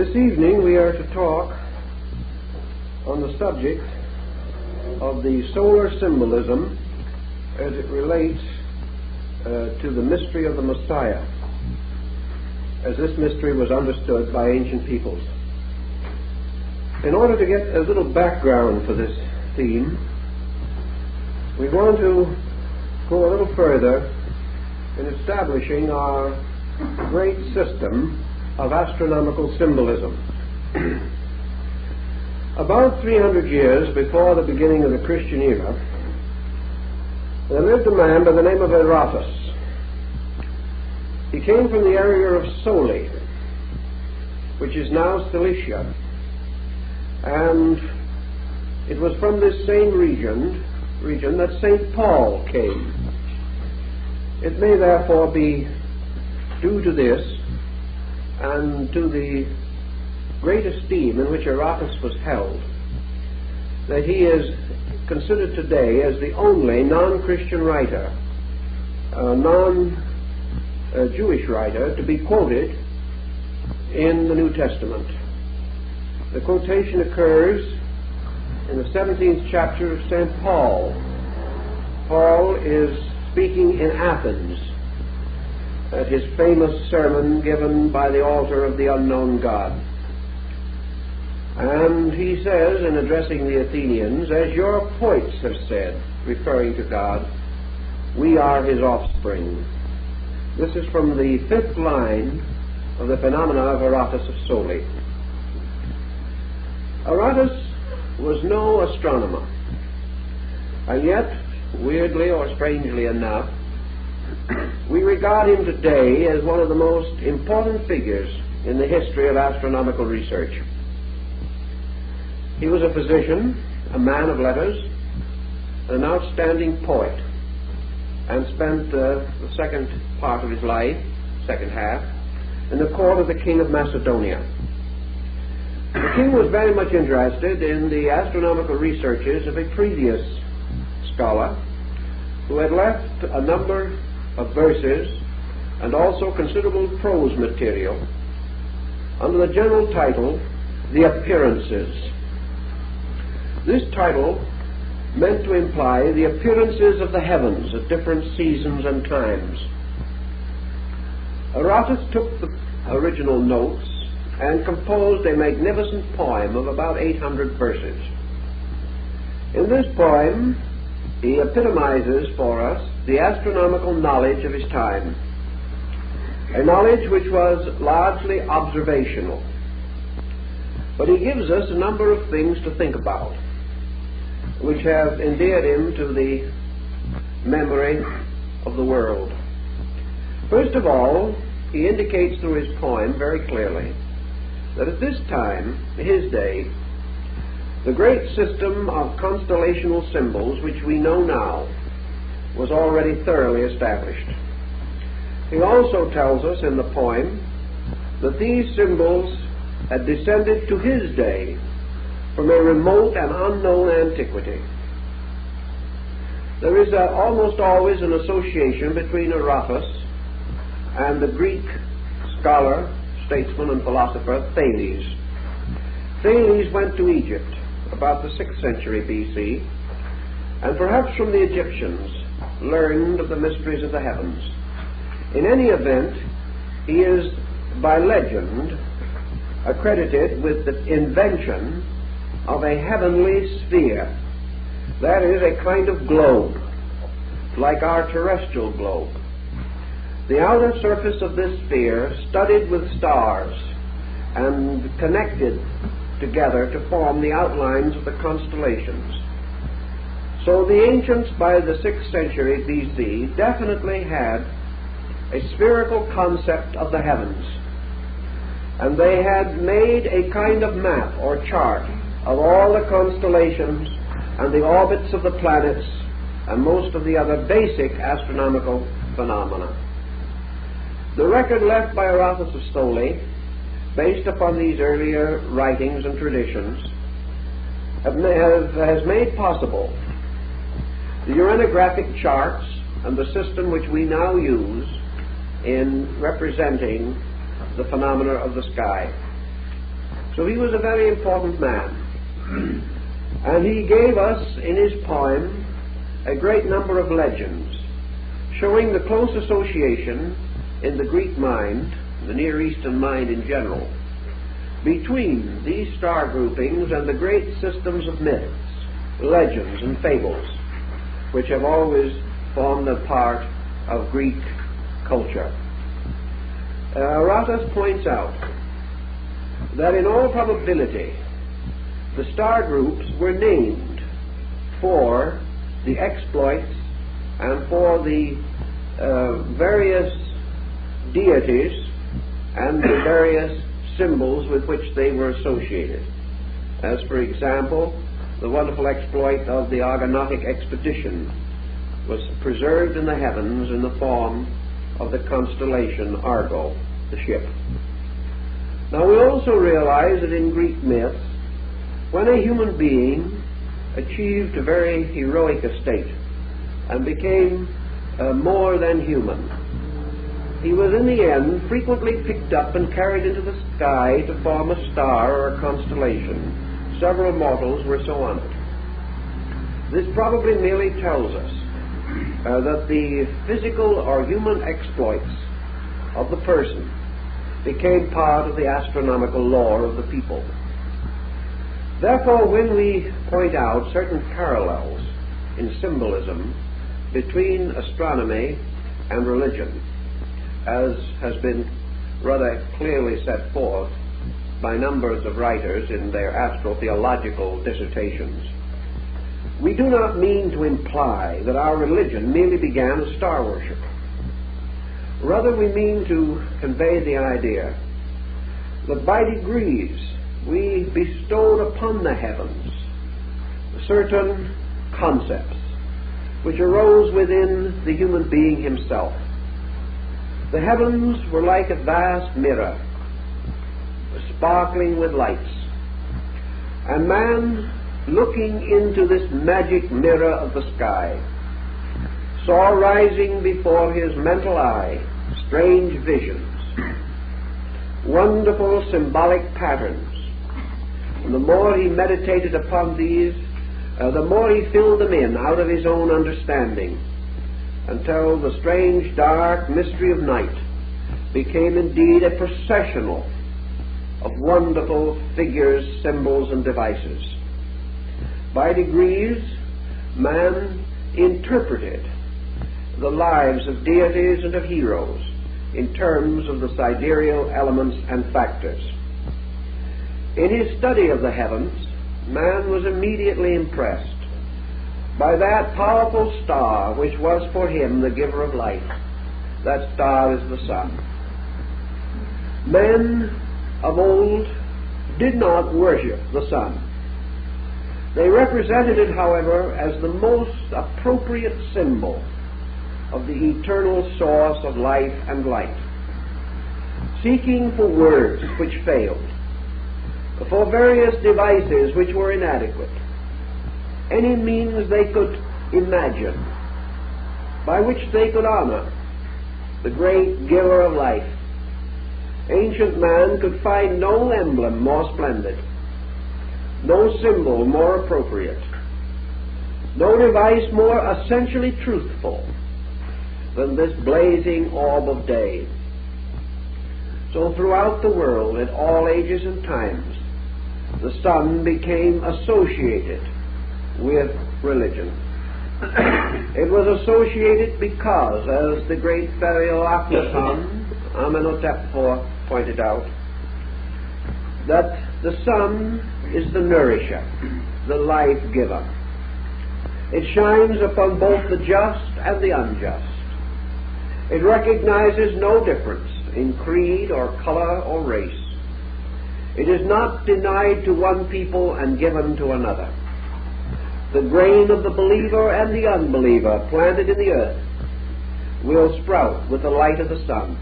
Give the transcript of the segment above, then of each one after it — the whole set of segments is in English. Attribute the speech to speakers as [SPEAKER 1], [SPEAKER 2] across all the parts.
[SPEAKER 1] This evening we are to talk on the subject of the solar symbolism as it relates to the mystery of the Messiah, as this mystery was understood by ancient peoples. In order to get a little background for this theme, we want to go a little further in establishing our great system of astronomical symbolism. About 300 years before the beginning of the Christian era, there lived a man by the name of Aratus. He came from the area of Soli, which is now Cilicia, and it was from this same region that St. Paul came. It may therefore be due to this and to the great esteem in which Aratus was held that he is considered today as the only non-Christian writer, non-Jewish writer, to be quoted in the New Testament. The quotation occurs in the 17th chapter of St. Paul. Paul is speaking in Athens at his famous sermon given by the altar of the unknown God. And he says, in addressing the Athenians, "As your poets have said," referring to God, "we are his offspring." This is from the 5th line of the Phenomena of Aratus of Soli. Aratus was no astronomer, and yet, weirdly or strangely enough, we regard him today as one of the most important figures in the history of astronomical research. He was a physician, a man of letters, an outstanding poet, and spent the second part of his life, second half, in the court of the king of Macedonia. The king was very much interested in the astronomical researches of a previous scholar who had left a number of verses and also considerable prose material under the general title, The Appearances. This title meant to imply the appearances of the heavens at different seasons and times. Aratus took the original notes and composed a magnificent poem of about 800 verses. In this poem, he epitomizes for us the astronomical knowledge of his time, a knowledge which was largely observational. But he gives us a number of things to think about, which have endeared him to the memory of the world. First of all, he indicates through his poem very clearly that at this time, his day, the great system of constellational symbols which we know now was already thoroughly established. He also tells us in the poem that these symbols had descended to his day from a remote and unknown antiquity. There is almost always an association between Aratus and the Greek scholar, statesman, and philosopher Thales. Thales went to Egypt about the 6th century BC, and perhaps from the Egyptians learned of the mysteries of the heavens. In any event, he is by legend accredited with the invention of a heavenly sphere, that is, a kind of globe, like our terrestrial globe. The outer surface of this sphere studded with stars and connected together to form the outlines of the constellations. So the ancients by the 6th century BC definitely had a spherical concept of the heavens, and they had made a kind of map or chart of all the constellations and the orbits of the planets and most of the other basic astronomical phenomena. The record left by Aratus of Soli, based upon these earlier writings and traditions, has made possible the uranographic charts and the system which we now use in representing the phenomena of the sky. So he was a very important man. And he gave us in his poem a great number of legends showing the close association in the Greek mind, the Near Eastern mind in general, between these star groupings and the great systems of myths, legends, and fables, which have always formed a part of Greek culture. Aratus points out that in all probability the star groups were named for the exploits and for the various deities and the various symbols with which they were associated. As for example, the wonderful exploit of the Argonautic expedition was preserved in the heavens in the form of the constellation Argo, the ship. Now we also realize that in Greek myths, when a human being achieved a very heroic estate and became more than human, he was in the end frequently picked up and carried into the sky to form a star or a constellation. Several mortals were so honored. This probably merely tells us that the physical or human exploits of the person became part of the astronomical lore of the people. Therefore, when we point out certain parallels in symbolism between astronomy and religion, as has been rather clearly set forth by numbers of writers in their astrotheological dissertations, we do not mean to imply that our religion merely began as star worship. Rather, we mean to convey the idea that by degrees we bestowed upon the heavens certain concepts which arose within the human being himself. The heavens were like a vast mirror, sparkling with lights, and man, looking into this magic mirror of the sky, saw rising before his mental eye strange visions, wonderful symbolic patterns. And the more he meditated upon these, the more he filled them in out of his own understanding, until the strange dark mystery of night became indeed a processional of wonderful figures, symbols, and devices. By degrees, man interpreted the lives of deities and of heroes in terms of the sidereal elements and factors. In his study of the heavens, man was immediately impressed by that powerful star which was for him the giver of life. That star is the sun. Men of old did not worship the sun. They represented it, however, as the most appropriate symbol of the eternal source of life and light, seeking for words which failed, for various devices which were inadequate, any means they could imagine by which they could honor the great giver of life. Ancient man could find no emblem more splendid, no symbol more appropriate, no device more essentially truthful than this blazing orb of day. So throughout the world, at all ages and times, the sun became associated with religion. It was associated because, as the great Pharaoh Amenhotep IV pointed out, that the sun is the nourisher, the life giver. It shines upon both the just and the unjust. It recognizes no difference in creed or color or race. It is not denied to one people and given to another. The grain of the believer and the unbeliever planted in the earth will sprout with the light of the sun.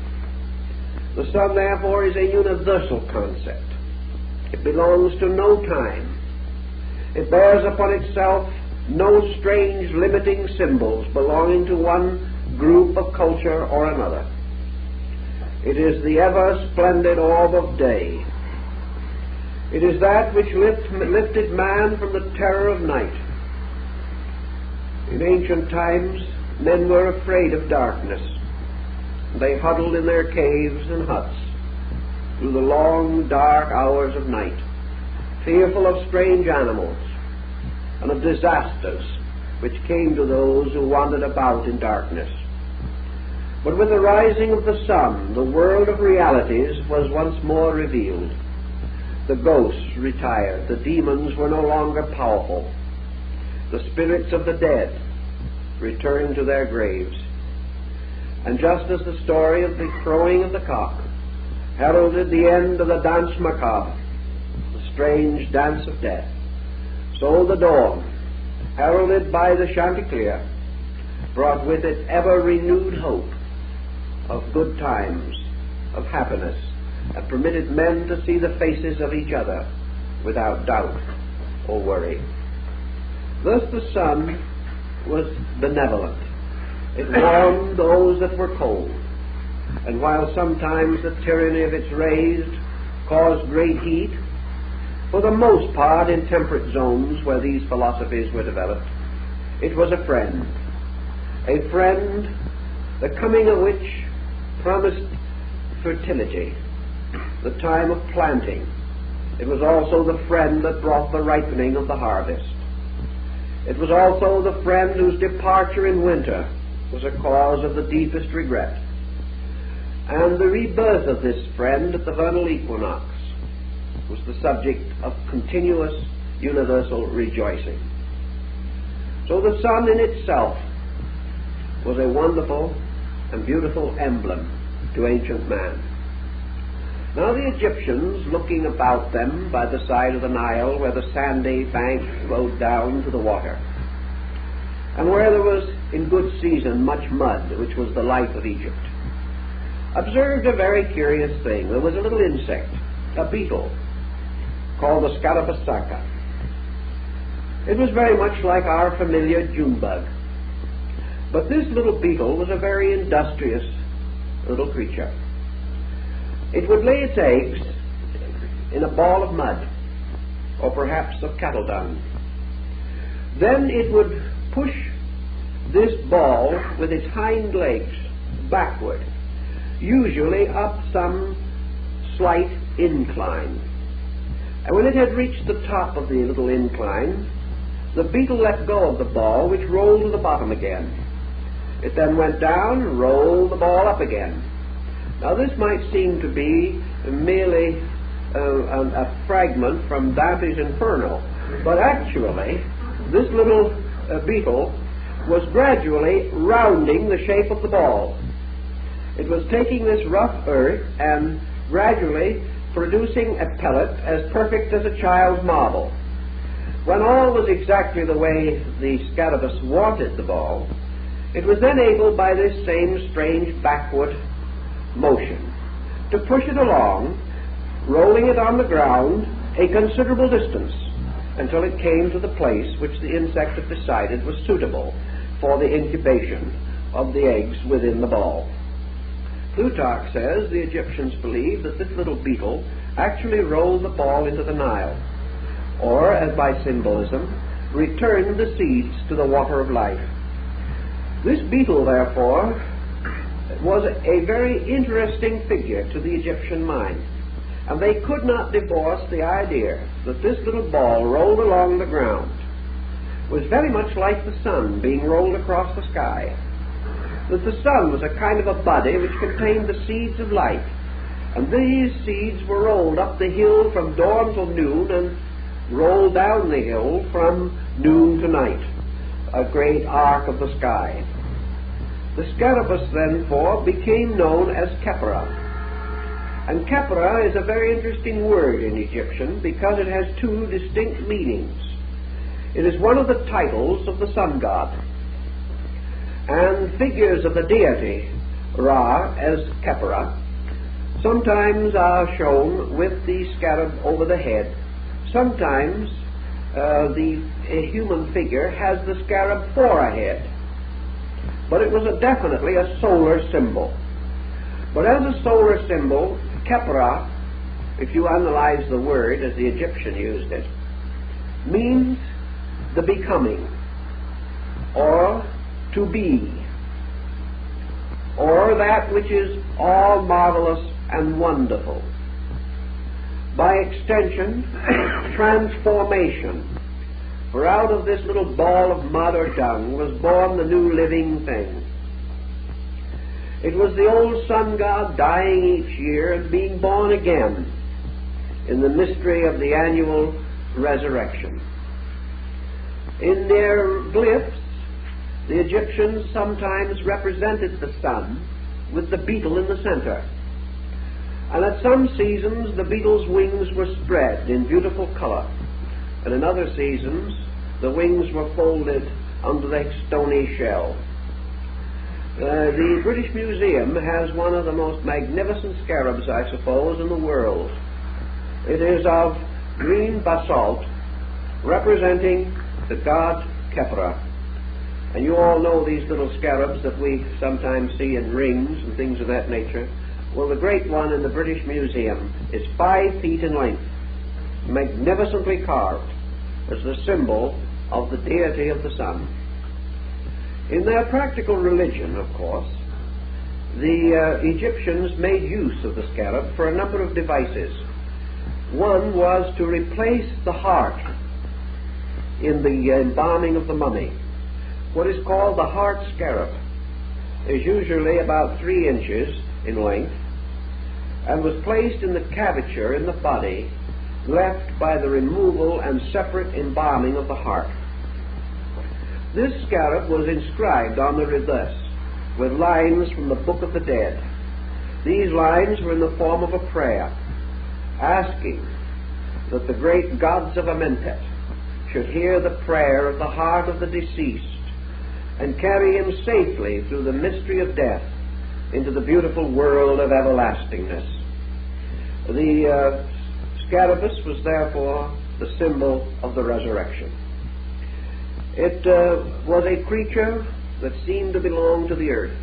[SPEAKER 1] The sun, therefore, is a universal concept. It belongs to no time. It bears upon itself no strange limiting symbols belonging to one group of culture or another. It is the ever splendid orb of day. It is that which lifted man from the terror of night. In ancient times, men were afraid of darkness. They huddled in their caves and huts through the long, dark hours of night, fearful of strange animals and of disasters which came to those who wandered about in darkness. But with the rising of the sun, the world of realities was once more revealed. The ghosts retired. The demons were no longer powerful. The spirits of the dead returned to their graves. And just as the story of the crowing of the cock heralded the end of the dance macabre, the strange dance of death, so the dawn, heralded by the chanticleer, brought with it ever renewed hope of good times, of happiness, and permitted men to see the faces of each other without doubt or worry. Thus the sun was benevolent. It warmed those that were cold, and while sometimes the tyranny of its rays caused great heat, for the most part in temperate zones where these philosophies were developed, it was a friend, the coming of which promised fertility, the time of planting. It was also the friend that brought the ripening of the harvest. It was also the friend whose departure in winter was a cause of the deepest regret. And the rebirth of this friend at the vernal equinox was the subject of continuous universal rejoicing. So the sun in itself was a wonderful and beautiful emblem to ancient man. Now the Egyptians, looking about them by the side of the Nile, where the sandy bank flowed down to the water, and where there was in good season much mud, which was the life of Egypt, observed a very curious thing. There was a little insect, a beetle, called the Scarabassaka. It was very much like our familiar June bug. But this little beetle was a very industrious little creature. It would lay its eggs in a ball of mud, or perhaps of cattle dung. Then it would push this ball with its hind legs backward, usually up some slight incline. And when it had reached the top of the little incline, the beetle let go of the ball, which rolled to the bottom again. It then went down and rolled the ball up again. Now this might seem to be merely a fragment from Dante's Inferno, but actually this little beetle was gradually rounding the shape of the ball. It was taking this rough earth and gradually producing a pellet as perfect as a child's marble. When all was exactly the way the Scarabaeus wanted the ball, it was then able, by this same strange backward motion, to push it along, rolling it on the ground a considerable distance until it came to the place which the insect had decided was suitable for the incubation of the eggs within the ball. Plutarch says the Egyptians believed that this little beetle actually rolled the ball into the Nile, or, as by symbolism, returned the seeds to the water of life. This beetle, therefore, was a very interesting figure to the Egyptian mind, and they could not divorce the idea that this little ball rolled along the ground was very much like the sun being rolled across the sky, that the sun was a kind of a body which contained the seeds of life, and these seeds were rolled up the hill from dawn till noon and rolled down the hill from noon to night, a great arc of the sky. The Scarabaeus, therefore, became known as Khepra. And Khepra is a very interesting word in Egyptian because it has two distinct meanings. It is one of the titles of the sun god, and figures of the deity Ra as Khepra sometimes are shown with the scarab over the head. Sometimes the human figure has the scarab for a head, but it was definitely a solar symbol. But as a solar symbol, Khepra if you analyze the word as the Egyptian used it, means the becoming, or to be, or that which is all marvelous and wonderful. By extension, transformation. For out of this little ball of mud or dung was born the new living thing. It was the old sun god dying each year and being born again in the mystery of the annual resurrection. In their glyphs, the Egyptians sometimes represented the sun with the beetle in the center. And at some seasons the beetle's wings were spread in beautiful color, and in other seasons the wings were folded under the stony shell. The British Museum has one of the most magnificent scarabs, I suppose, in the world. It is of green basalt, representing the god Khepra. And you all know these little scarabs that we sometimes see in rings and things of that nature. Well, the great one in the British Museum is 5 feet in length, magnificently carved as the symbol of the deity of the sun. In their practical religion, of course, the Egyptians made use of the scarab for a number of devices. One was to replace the heart in the embalming of the mummy. What is called the heart scarab is usually about 3 inches in length and was placed in the cavature in the body left by the removal and separate embalming of the heart. This scarab was inscribed on the reverse with lines from the Book of the Dead. These lines were in the form of a prayer, asking that the great gods of Amentet should hear the prayer of the heart of the deceased and carry him safely through the mystery of death into the beautiful world of everlastingness. The scarabus was therefore the symbol of the resurrection. It was a creature that seemed to belong to the earth,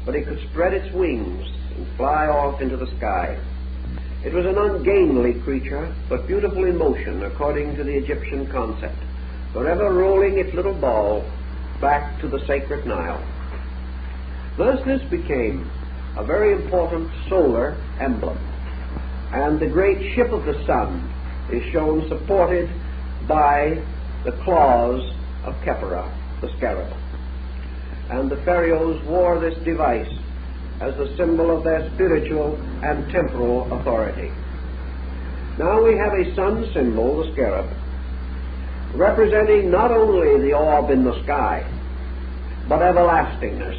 [SPEAKER 1] but it could spread its wings and fly off into the sky. It was an ungainly creature, but beautiful in motion, according to the Egyptian concept, forever rolling its little ball back to the sacred Nile. Thus this became a very important solar emblem, and the great ship of the sun is shown supported by the claws of Khepra, the scarab. And the pharaohs wore this device as the symbol of their spiritual and temporal authority. Now we have a sun symbol, the scarab, representing not only the orb in the sky, but everlastingness,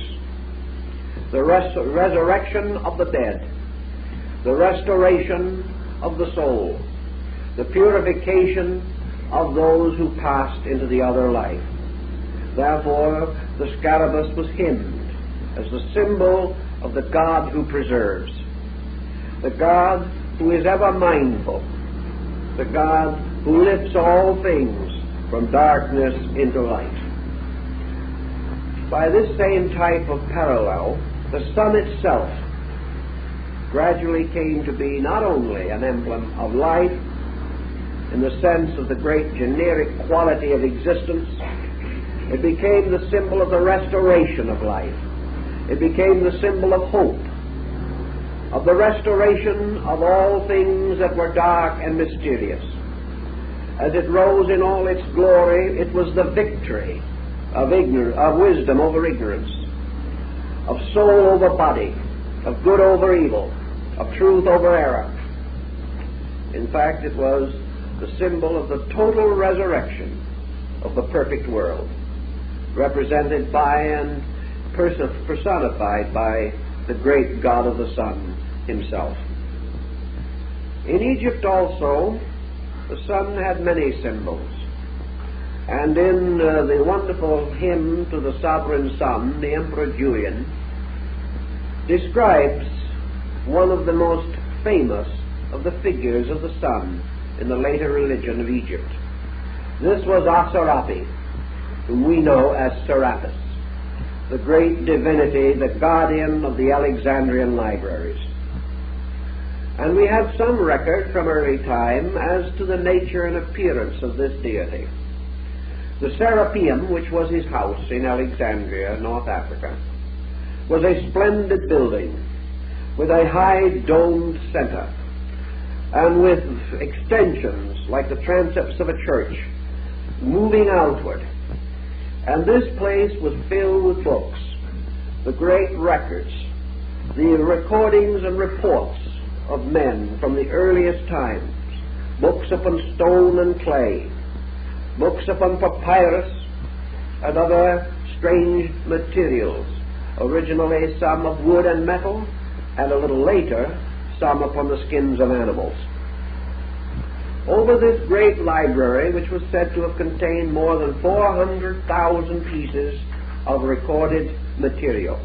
[SPEAKER 1] the resurrection of the dead, the restoration of the soul, the purification of those who passed into the other life. Therefore, the scarabus was hymned as the symbol of the God who preserves, the God who is ever mindful, the God who lifts all things from darkness into light. By this same type of parallel, the sun itself gradually came to be not only an emblem of life in the sense of the great generic quality of existence, it became the symbol of the restoration of life. It became the symbol of hope, of the restoration of all things that were dark and mysterious. As it rose in all its glory, it was the victory of wisdom over ignorance, of soul over body, of good over evil, of truth over error. In fact, it was the symbol of the total resurrection of the perfect world, represented by and personified by the great God of the sun himself. In Egypt also, the sun had many symbols, and in the wonderful hymn to the sovereign sun, the Emperor Julian describes one of the most famous of the figures of the sun in the later religion of Egypt. This was Asarapi, whom we know as Serapis, the great divinity, the guardian of the Alexandrian libraries. And we have some record from early time as to the nature and appearance of this deity. The Serapeum, which was his house in Alexandria, North Africa, was a splendid building with a high domed center and with extensions like the transepts of a church moving outward. And this place was filled with books, the great records, the recordings and reports of men from the earliest times, books upon stone and clay, books upon papyrus and other strange materials, originally some of wood and metal, and a little later some upon the skins of animals. Over this great library, which was said to have contained more than 400,000 pieces of recorded material,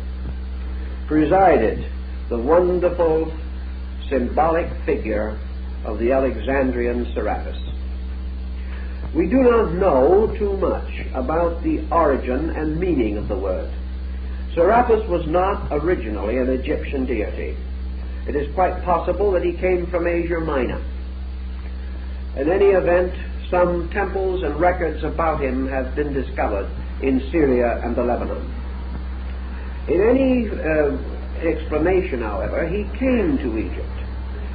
[SPEAKER 1] presided the wonderful symbolic figure of the Alexandrian Serapis. We do not know too much about the origin and meaning of the word. Serapis was not originally an Egyptian deity. It is quite possible that he came from Asia Minor. In any event, some temples and records about him have been discovered in Syria and the Lebanon. In any explanation, however, he came to Egypt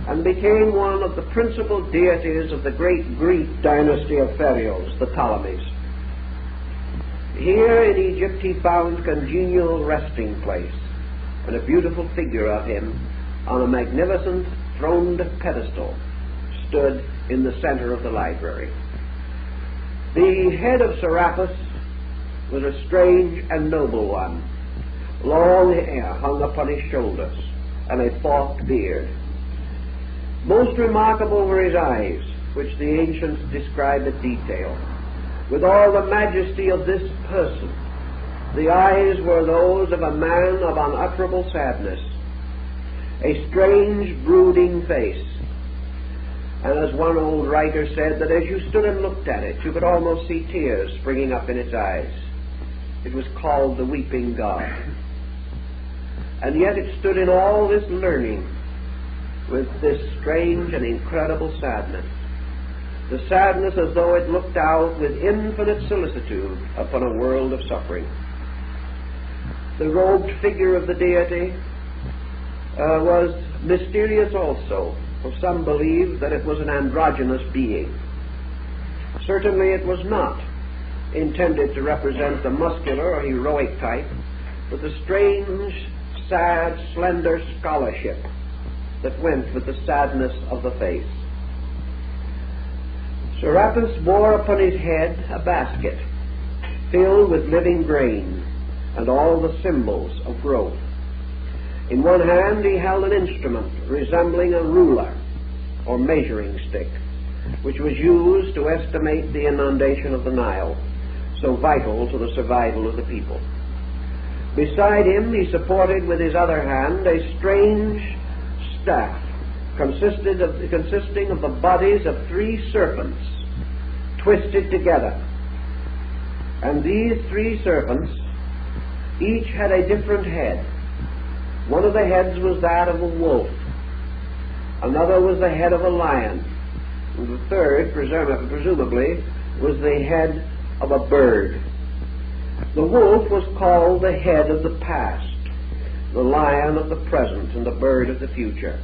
[SPEAKER 1] and became one of the principal deities of the great Greek dynasty of pharaohs, the Ptolemies. Here in Egypt he found congenial resting place, and a beautiful figure of him on a magnificent throned pedestal stood in the center of the library. The head of Serapis was a strange and noble one. Long hair hung upon his shoulders, and a forked beard. Most remarkable were his eyes, which the ancients describe in detail. With all the majesty of this person, the eyes were those of a man of unutterable sadness, a strange, brooding face. And as one old writer said, that as you stood and looked at it, you could almost see tears springing up in its eyes. It was called the Weeping God. And yet it stood in all this learning with this strange and incredible sadness. The sadness as though it looked out with infinite solicitude upon a world of suffering. The robed figure of the deity was mysterious also, for some believed that it was an androgynous being. Certainly it was not intended to represent the muscular or heroic type, but the strange, sad, slender scholarship that went with the sadness of the face. Serapis bore upon his head a basket filled with living grain and all the symbols of growth. In one hand he held an instrument resembling a ruler or measuring stick, which was used to estimate the inundation of the Nile, so vital to the survival of the people. Beside him he supported with his other hand a strange staff consisting of the bodies of 3 serpents twisted together. And these 3 serpents each had a different head. One of the heads was that of a wolf, another was the head of a lion, and the third, presumably, was the head of a bird. The wolf was called the head of the past, the lion of the present, and the bird of the future.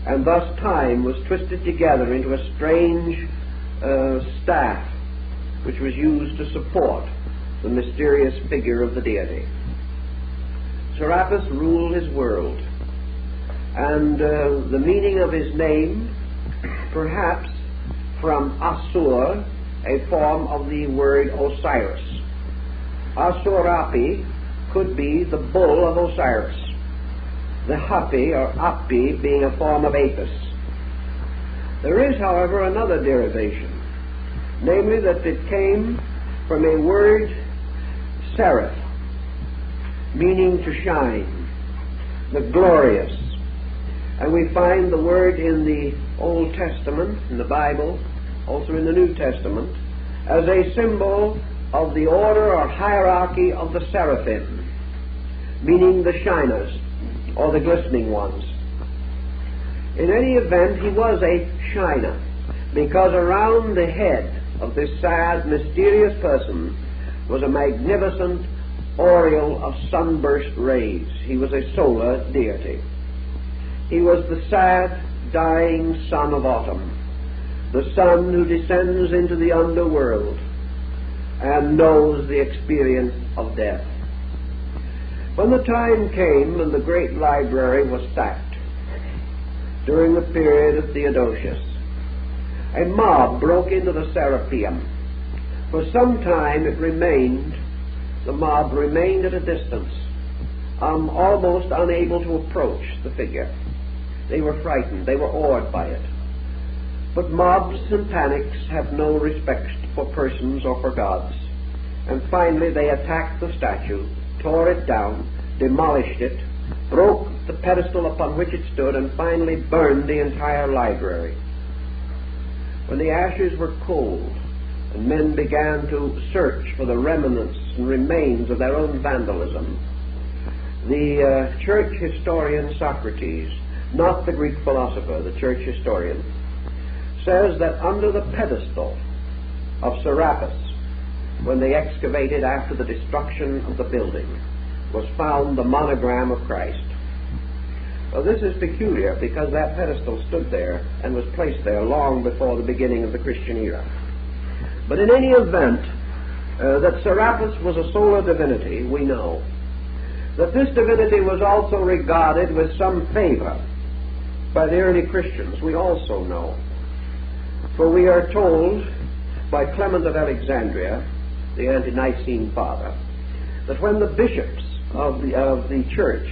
[SPEAKER 1] And thus time was twisted together into a strange staff which was used to support the mysterious figure of the deity. Serapis ruled his world, and the meaning of his name, perhaps from Asur, a form of the word Osiris. Asurapi could be the bull of Osiris, the Hapi or Api being a form of Apis. There is, however, another derivation, namely that it came from a word seraph, meaning to shine, the glorious. And we find the word in the Old Testament, in the Bible, also in the New Testament, as a symbol of the order or hierarchy of the seraphim, meaning the shiners or the glistening ones. In any event, he was a shiner, because around the head of this sad, mysterious person was a magnificent aureole of sunburst rays. He was a solar deity. He was the sad, dying sun of autumn, the sun who descends into the underworld and knows the experience of death. When the time came and the great library was sacked during the period of Theodosius, a mob broke into the Serapeum. For some time the mob remained at a distance, almost unable to approach the figure. They were frightened, they were awed by it. But mobs and panics have no respect for persons or for gods. And finally they attacked the statue, tore it down, demolished it, broke the pedestal upon which it stood, and finally burned the entire library. When the ashes were cold, and men began to search for the remnants and remains of their own vandalism, the church historian Socrates, not the Greek philosopher, the church historian, says that under the pedestal of Serapis, when they excavated after the destruction of the building, was found the monogram of Christ. Well, this is peculiar because that pedestal stood there and was placed there long before the beginning of the Christian era. But in any event, that Serapis was a solar divinity, we know. That this divinity was also regarded with some favor by the early Christians, we also know. For we are told by Clement of Alexandria, the ante-Nicene father, that when the bishops of the church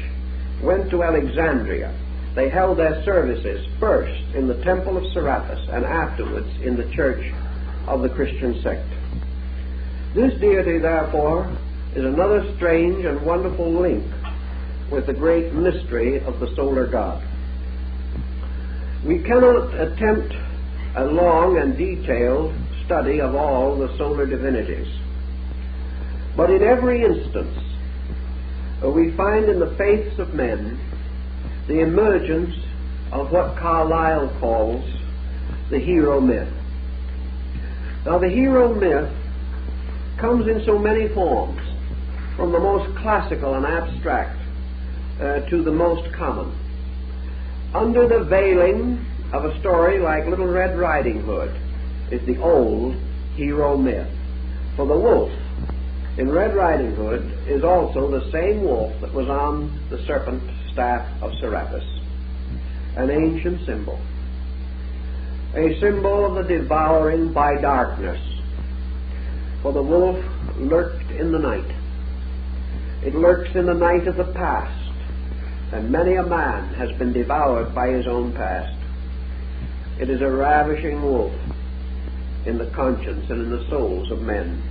[SPEAKER 1] went to Alexandria, they held their services first in the temple of Serapis and afterwards in the church of the Christian sect. This deity, therefore, is another strange and wonderful link with the great mystery of the solar God. We cannot attempt a long and detailed study of all the solar divinities, but in every instance we find in the faiths of men the emergence of what Carlyle calls the hero myth. Now, the hero myth comes in so many forms, from the most classical and abstract to the most common. Under the veiling of a story like Little Red Riding Hood is the old hero myth. For the wolf in Red Riding Hood is also the same wolf that was on the serpent staff of Serapis, an ancient symbol, a symbol of the devouring by darkness. For the wolf lurked in the night. It lurks in the night of the past, and many a man has been devoured by his own past. It is a ravishing wolf in the conscience and in the souls of men,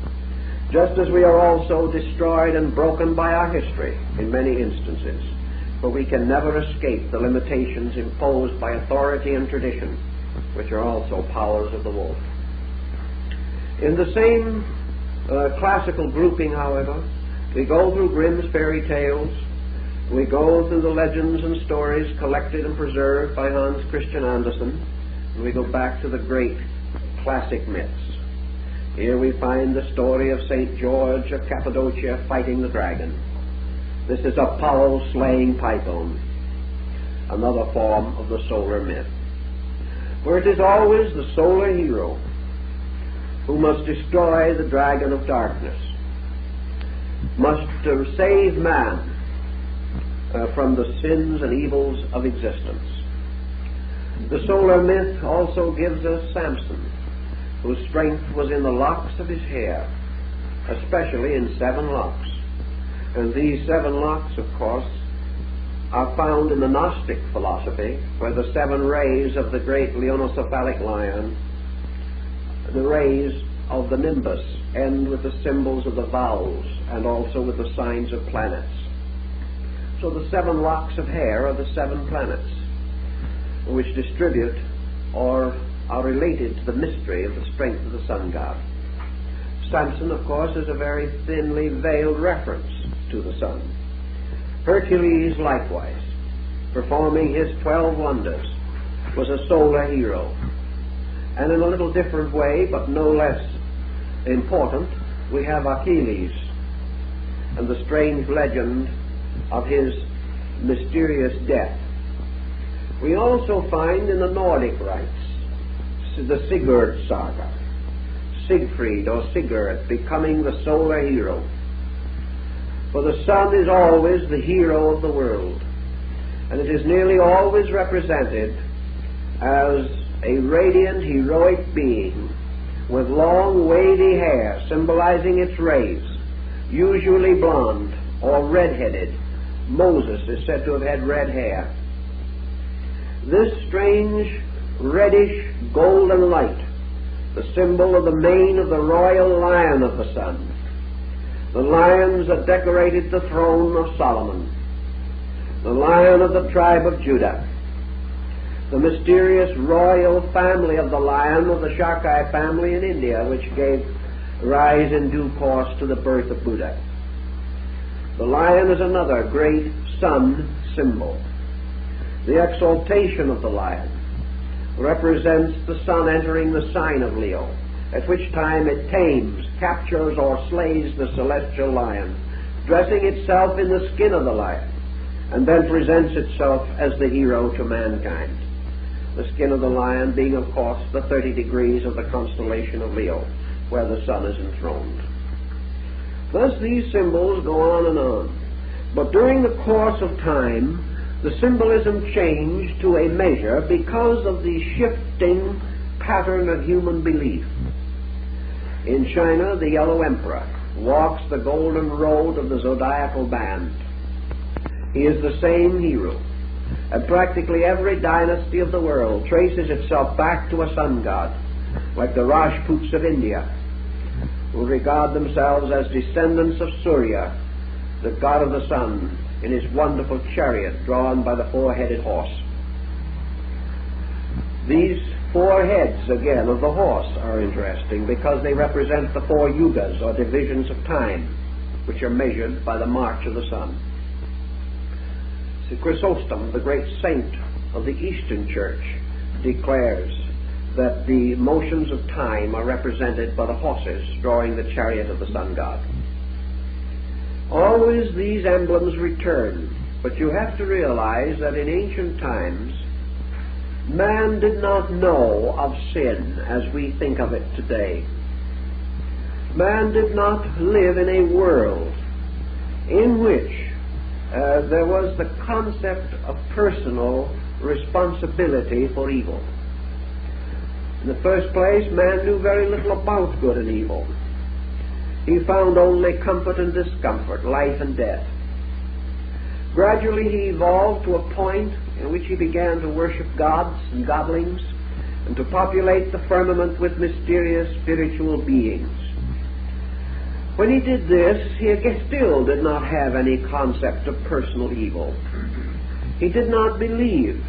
[SPEAKER 1] just as we are also destroyed and broken by our history in many instances, for we can never escape the limitations imposed by authority and tradition, which are also powers of the wolf. In the same classical grouping, however, we go through Grimm's fairy tales, we go through the legends and stories collected and preserved by Hans Christian Andersen, and we go back to the great classic myths. Here we find the story of St. George of Cappadocia fighting the dragon. This is Apollo slaying Python, another form of the solar myth. For it is always the solar hero who must destroy the dragon of darkness, must save man from the sins and evils of existence. The solar myth also gives us Samson, whose strength was in the locks of his hair, especially in 7 locks. And these 7 locks, of course, are found in the Gnostic philosophy, where the 7 rays of the great leonocephalic lion, the rays of the nimbus, end with the symbols of the vowels and also with the signs of planets. So the 7 locks of hair are the 7 planets, which distribute or are related to the mystery of the strength of the sun god. Samson, of course, is a very thinly veiled reference to the sun. Hercules, likewise, performing his 12 wonders, was a solar hero. And in a little different way, but no less important, we have Achilles and the strange legend of his mysterious death. We also find in the Nordic rites the Sigurd saga, Siegfried or Sigurd becoming the solar hero. For the sun is always the hero of the world, and it is nearly always represented as a radiant, heroic being with long, wavy hair symbolizing its rays, usually blonde or red-headed. Moses is said to have had red hair. This strange, reddish, golden light, the symbol of the mane of the royal lion of the sun, the lions that decorated the throne of Solomon, the lion of the tribe of Judah, the mysterious royal family of the lion of the Shakai family in India, which gave rise in due course to the birth of Buddha. The lion is another great sun symbol. The exaltation of the lion represents the sun entering the sign of Leo, at which time it tames, captures, or slays the celestial lion, dressing itself in the skin of the lion, and then presents itself as the hero to mankind. The skin of the lion being, of course, the 30 degrees of the constellation of Leo, where the sun is enthroned. Thus these symbols go on and on. But during the course of time, the symbolism changed to a measure because of the shifting pattern of human belief. In China, the Yellow Emperor walks the golden road of the zodiacal band. He is the same hero, and practically every dynasty of the world traces itself back to a sun god, like the Rajputs of India, who regard themselves as descendants of Surya, the god of the sun, in his wonderful chariot drawn by the four-headed horse. These four heads, again, of the horse are interesting because they represent the four yugas, or divisions of time, which are measured by the march of the sun. Chrysostom, the great saint of the Eastern Church, declares that the motions of time are represented by the horses drawing the chariot of the sun god. Always these emblems return, but you have to realize that in ancient times, man did not know of sin as we think of it today. Man did not live in a world in which there was the concept of personal responsibility for evil. In the first place, man knew very little about good and evil. He found only comfort and discomfort, life and death. Gradually he evolved to a point in which he began to worship gods and godlings and to populate the firmament with mysterious spiritual beings. When he did this, he still did not have any concept of personal evil. He did not believe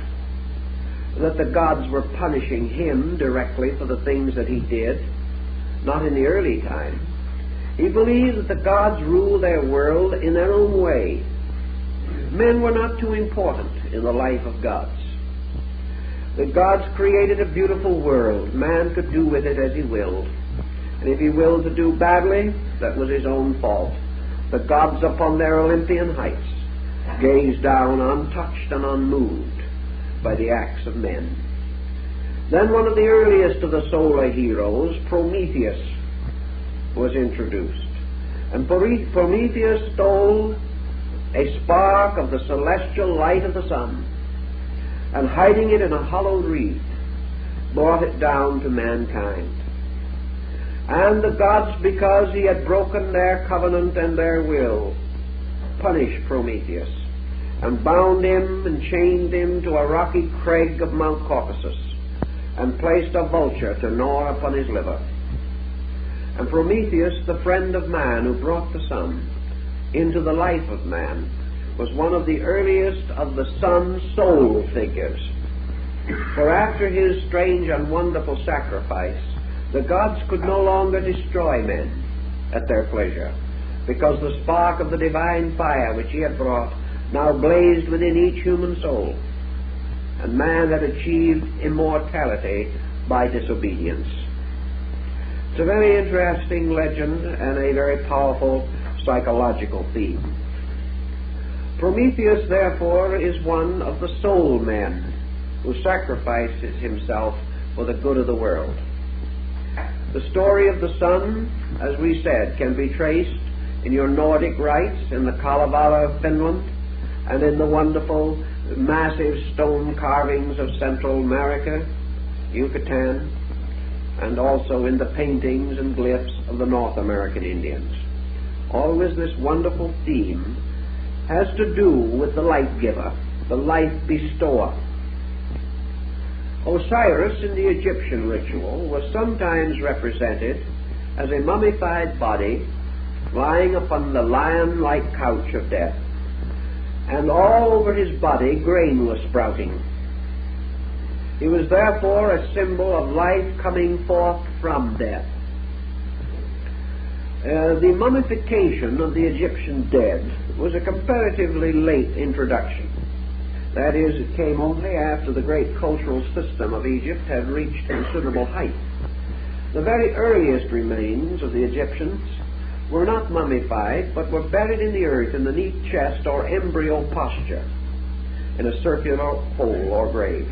[SPEAKER 1] that the gods were punishing him directly for the things that he did, not in the early time. He believed that the gods ruled their world in their own way. Men were not too important in the life of gods. The gods created a beautiful world. Man could do with it as he willed. And if he willed to do badly, that was his own fault. The gods upon their Olympian heights gazed down untouched and unmoved by the acts of men. Then one of the earliest of the solar heroes, Prometheus, was introduced. And Prometheus stole a spark of the celestial light of the sun, and hiding it in a hollowed reed, brought it down to mankind. And the gods, because he had broken their covenant and their will, punished Prometheus, and bound him and chained him to a rocky crag of Mount Caucasus, and placed a vulture to gnaw upon his liver. And Prometheus, the friend of man who brought the sun into the life of man, was one of the earliest of the sun's soul figures. For after his strange and wonderful sacrifice, the gods could no longer destroy men at their pleasure, because the spark of the divine fire which he had brought now blazed within each human soul. and man had achieved immortality by disobedience. It's a very interesting legend and a very powerful psychological theme. Prometheus, therefore, is one of the soul men who sacrifices himself for the good of the world. The story of the sun, as we said, can be traced in your Nordic rites in the Kalevala of Finland and in the wonderful massive stone carvings of Central America, Yucatan, and also in the paintings and glyphs of the North American Indians. Always this wonderful theme has to do with the life giver, the life bestower. Osiris in the Egyptian ritual was sometimes represented as a mummified body lying upon the lion-like couch of death, and all over his body grain was sprouting. He was therefore a symbol of life coming forth from death. The mummification of the Egyptian dead was a comparatively late introduction. That is, it came only after the great cultural system of Egypt had reached considerable height. The very earliest remains of the Egyptians were not mummified, but were buried in the earth in the neat chest or embryo posture, in a circular hole or grave.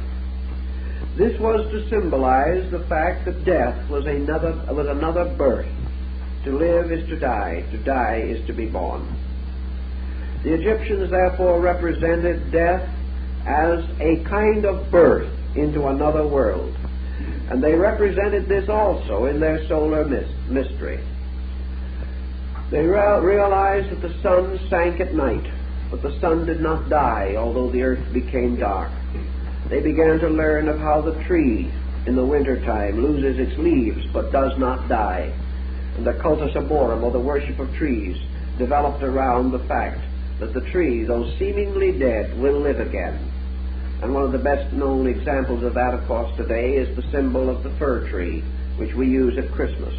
[SPEAKER 1] This was to symbolize the fact that death was another birth. To live is to die is to be born. The Egyptians therefore represented death as a kind of birth into another world, and they represented this also in their solar mystery. They realized that the sun sank at night, but the sun did not die, although the earth became dark. They began to learn of how the tree in the wintertime loses its leaves but does not die. And the cultus arborum, or the worship of trees, developed around the fact that the tree, though seemingly dead, will live again. And one of the best known examples of that, of course, today is the symbol of the fir tree, which we use at Christmas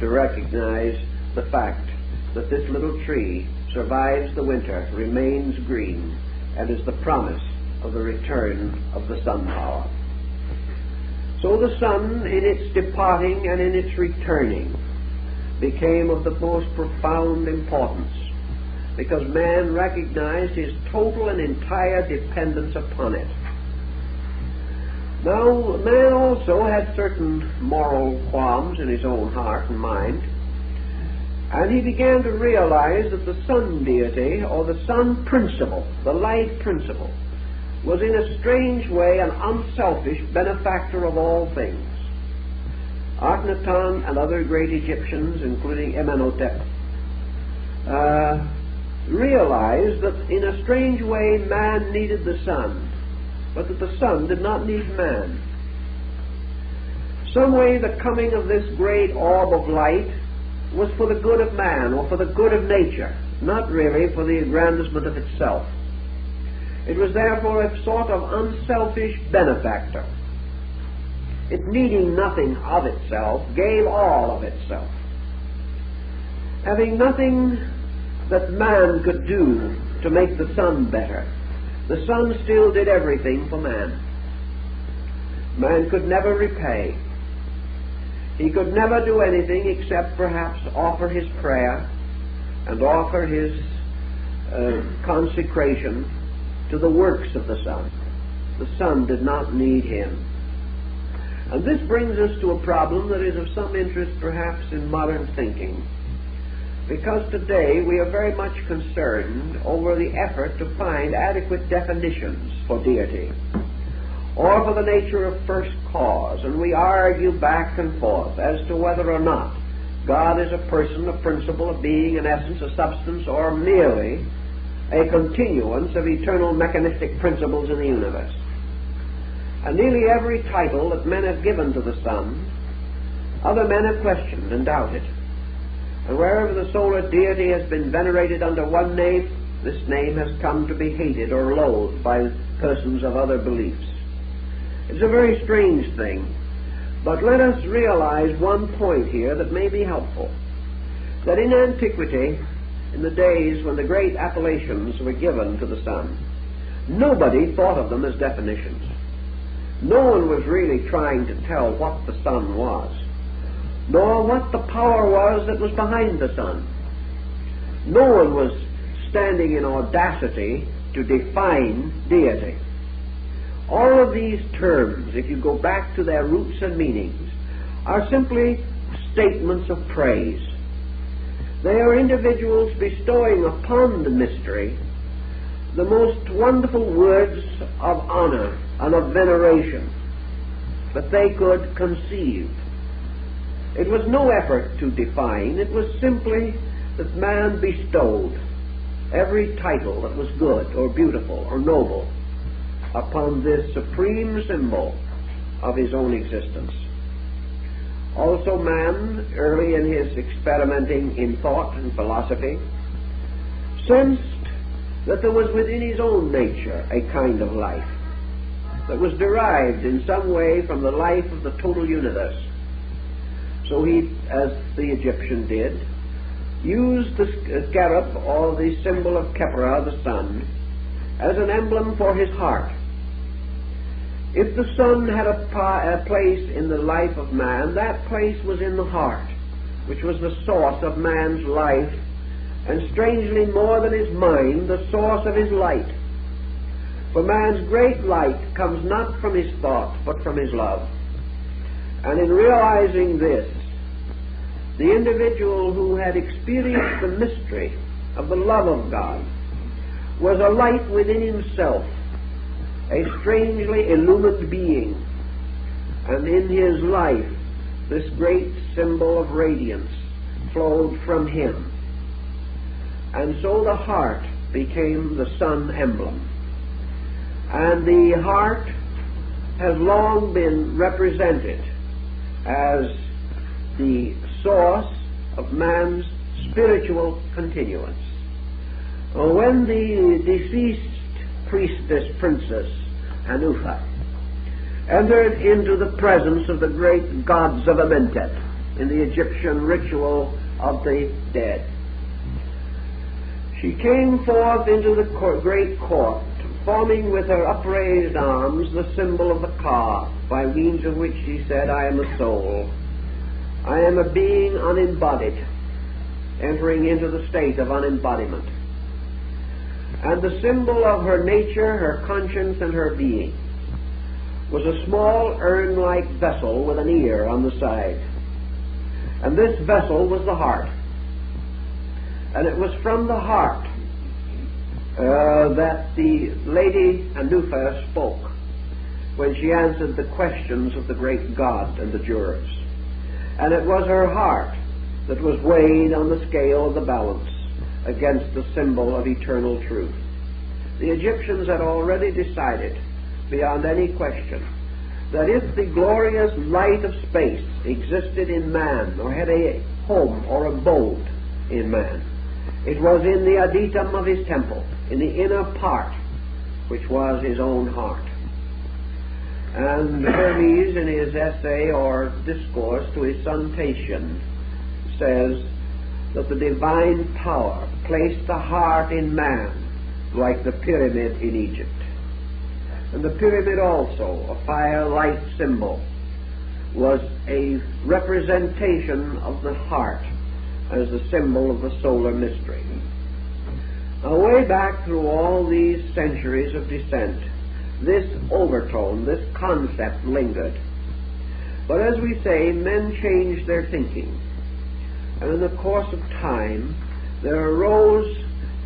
[SPEAKER 1] to recognize the fact that this little tree survives the winter, remains green, and is the promise of the return of the sun power. So the sun, in its departing and in its returning, became of the most profound importance, because man recognized his total and entire dependence upon it. Now, man also had certain moral qualms in his own heart and mind, and he began to realize that the sun deity, or the sun principle, the light principle, was in a strange way an unselfish benefactor of all things. Akhenaten and other great Egyptians, including Amenhotep, realized that in a strange way man needed the sun, but that the sun did not need man. Some way the coming of this great orb of light was for the good of man, or for the good of nature, not really for the aggrandizement of itself. It was therefore a sort of unselfish benefactor. It, needing nothing of itself, gave all of itself. Having nothing that man could do to make the sun better, the sun still did everything for man. Man could never repay. He could never do anything except perhaps offer his prayer and offer his consecration to the works of the sun. The sun did not need him. And this brings us to a problem that is of some interest perhaps in modern thinking, because today we are very much concerned over the effort to find adequate definitions for deity or for the nature of first cause, and we argue back and forth as to whether or not God is a person, a principle, a being, an essence, a substance, or merely a continuance of eternal mechanistic principles in the universe. And nearly every title that men have given to the sun, other men have questioned and doubted. And wherever the solar deity has been venerated under one name, this name has come to be hated or loathed by persons of other beliefs. It's a very strange thing, but let us realize one point here that may be helpful. That in antiquity, in the days when the great appellations were given to the sun, nobody thought of them as definitions. No one was really trying to tell what the sun was, nor what the power was that was behind the sun. No one was standing in audacity to define deity. All of these terms, if you go back to their roots and meanings, are simply statements of praise. They are individuals bestowing upon the mystery the most wonderful words of honor and of veneration that they could conceive. It was no effort to define. It was simply that man bestowed every title that was good or beautiful or noble upon this supreme symbol of his own existence. Also, man, early in his experimenting in thought and philosophy, sensed that there was within his own nature a kind of life that was derived in some way from the life of the total universe. So he, as the Egyptian did, used the scarab, or the symbol of Khepra, the sun, as an emblem for his heart. If the sun had a place in the life of man, that place was in the heart, which was the source of man's life, and strangely more than his mind, the source of his light. For man's great light comes not from his thought, but from his love. And in realizing this, the individual who had experienced the mystery of the love of God was a light within himself, a strangely illumined being, and in his life this great symbol of radiance flowed from him. And so the heart became the sun emblem. And the heart has long been represented as the source of man's spiritual continuance. When the deceased princess Hanufa entered into the presence of the great gods of Amentet in the Egyptian ritual of the dead, she came forth into the great court, forming with her upraised arms the symbol of the Ka, by means of which she said, I am a soul. I am a being unembodied, entering into the state of unembodiment. And the symbol of her nature, her conscience, and her being was a small urn-like vessel with an ear on the side. And this vessel was the heart. And it was from the heart that the lady Hanufa spoke when she answered the questions of the great God and the jurors. And it was her heart that was weighed on the scale of the balance against the symbol of eternal truth. The Egyptians had already decided, beyond any question, that if the glorious light of space existed in man, or had a home or abode in man, it was in the adytum of his temple, in the inner part, which was his own heart. And Hermes, in his essay or discourse to his son Tatian, says that the divine power placed the heart in man like the pyramid in Egypt. And the pyramid also, a fire-light symbol, was a representation of the heart as the symbol of the solar mystery. Now, way back through all these centuries of descent, this overtone, this concept lingered. But as we say, men changed their thinking. And in the course of time, there arose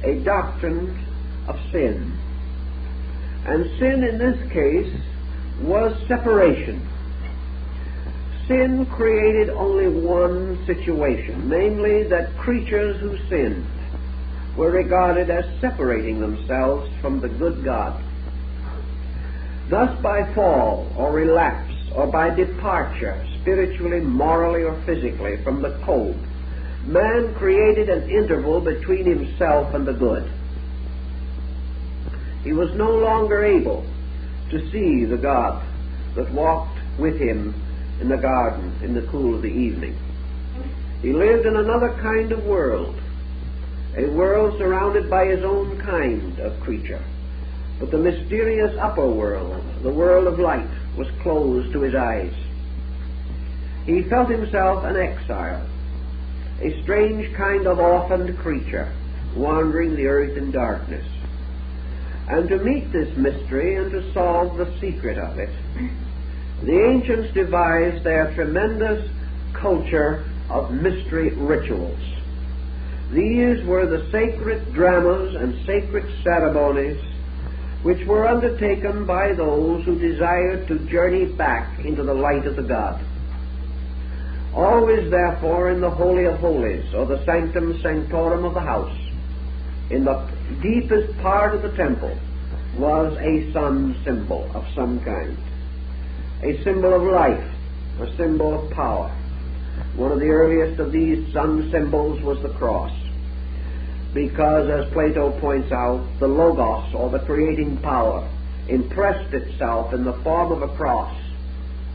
[SPEAKER 1] a doctrine of sin. And sin in this case was separation. Sin created only one situation, namely that creatures who sinned were regarded as separating themselves from the good God. Thus, by fall or relapse or by departure, spiritually, morally, or physically, from the code, man created an interval between himself and the good. He was no longer able to see the God that walked with him in the garden in the cool of the evening. He lived in another kind of world, a world surrounded by his own kind of creature. But the mysterious upper world, the world of light, was closed to his eyes. He felt himself an exile, a strange kind of orphaned creature, wandering the earth in darkness. And to meet this mystery and to solve the secret of it, the ancients devised their tremendous culture of mystery rituals. These were the sacred dramas and sacred ceremonies which were undertaken by those who desired to journey back into the light of the God. Always, therefore, in the Holy of Holies, or the Sanctum Sanctorum of the house, in the deepest part of the temple, was a sun symbol of some kind. A symbol of life, a symbol of power. One of the earliest of these sun symbols was the cross, because, as Plato points out, the Logos, or the creating power, impressed itself in the form of a cross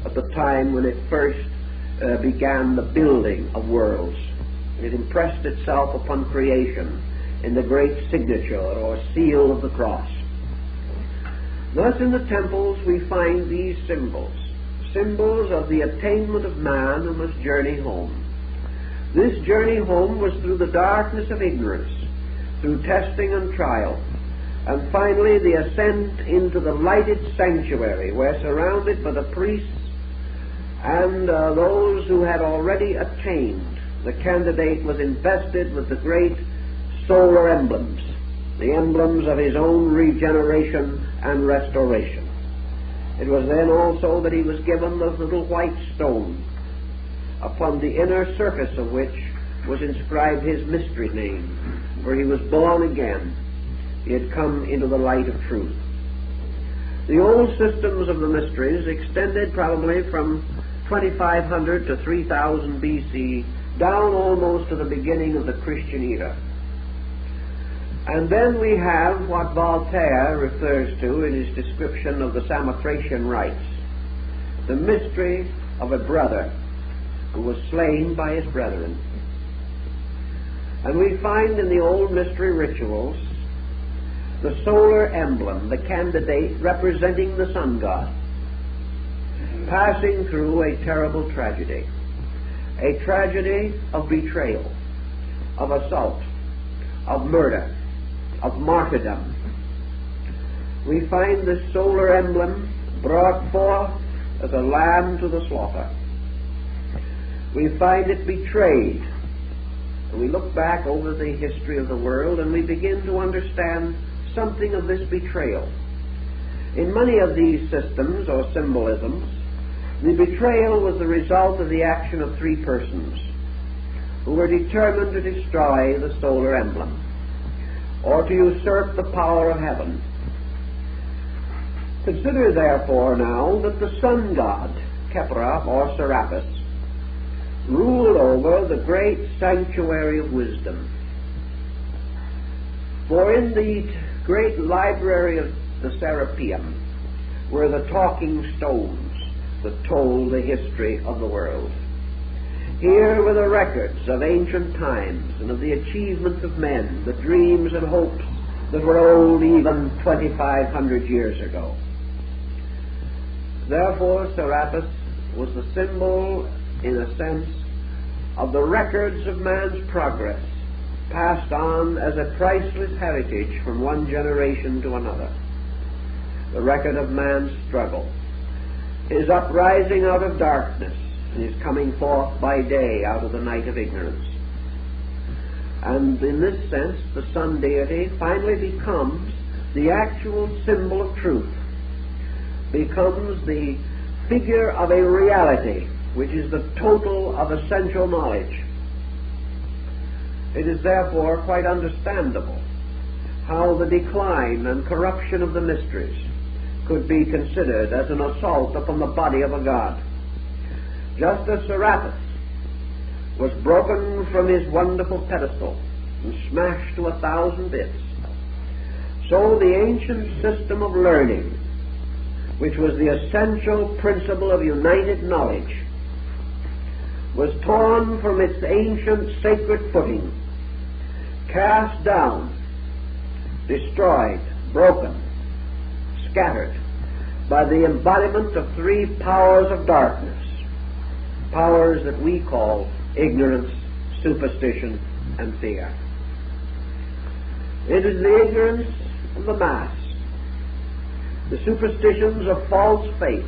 [SPEAKER 1] at the time when it first began the building of worlds. It impressed itself upon creation in the great signature or seal of the cross. Thus in the temples we find these symbols, symbols of the attainment of man who must journey home. This journey home was through the darkness of ignorance, through testing and trial, and finally the ascent into the lighted sanctuary, where, surrounded by the priests and those who had already attained, the candidate was invested with the great solar emblems, the emblems of his own regeneration and restoration. It was then also that he was given the little white stone, upon the inner surface of which was inscribed his mystery name, for he was born again. He had come into the light of truth. The old systems of the mysteries extended probably from 2500 to 3000 BC, down almost to the beginning of the Christian era. And then we have what Voltaire refers to in his description of the Samothracian rites, the mystery of a brother who was slain by his brethren. And we find in the old mystery rituals the solar emblem, the candidate representing the sun god, passing through a terrible tragedy of betrayal, of assault, of murder, of martyrdom. We find this solar emblem brought forth as a lamb to the slaughter. We find it betrayed. We look back over the history of the world and we begin to understand something of this betrayal. In many of these systems or symbolisms, the betrayal was the result of the action of three persons who were determined to destroy the solar emblem or to usurp the power of heaven. Consider therefore now that the sun god, Kepra or Serapis, ruled over the great sanctuary of wisdom. For in the great library of the Serapeum were the talking stones that told the history of the world. Here were the records of ancient times and of the achievements of men, the dreams and hopes that were old even 2,500 years ago. Therefore, Serapis was the symbol, in a sense, of the records of man's progress, passed on as a priceless heritage from one generation to another. The record of man's struggle, his uprising out of darkness, and his coming forth by day out of the night of ignorance. And in this sense, the sun deity finally becomes the actual symbol of truth, becomes the figure of a reality which is the total of essential knowledge. It is therefore quite understandable how the decline and corruption of the mysteries could be considered as an assault upon the body of a god. Just as Serapis was broken from his wonderful pedestal and smashed to 1,000 bits, so the ancient system of learning, which was the essential principle of united knowledge, was torn from its ancient sacred footing, cast down, destroyed, broken, scattered, by the embodiment of three powers of darkness, powers that we call ignorance, superstition, and fear. It is the ignorance of the mass, the superstitions of false faith,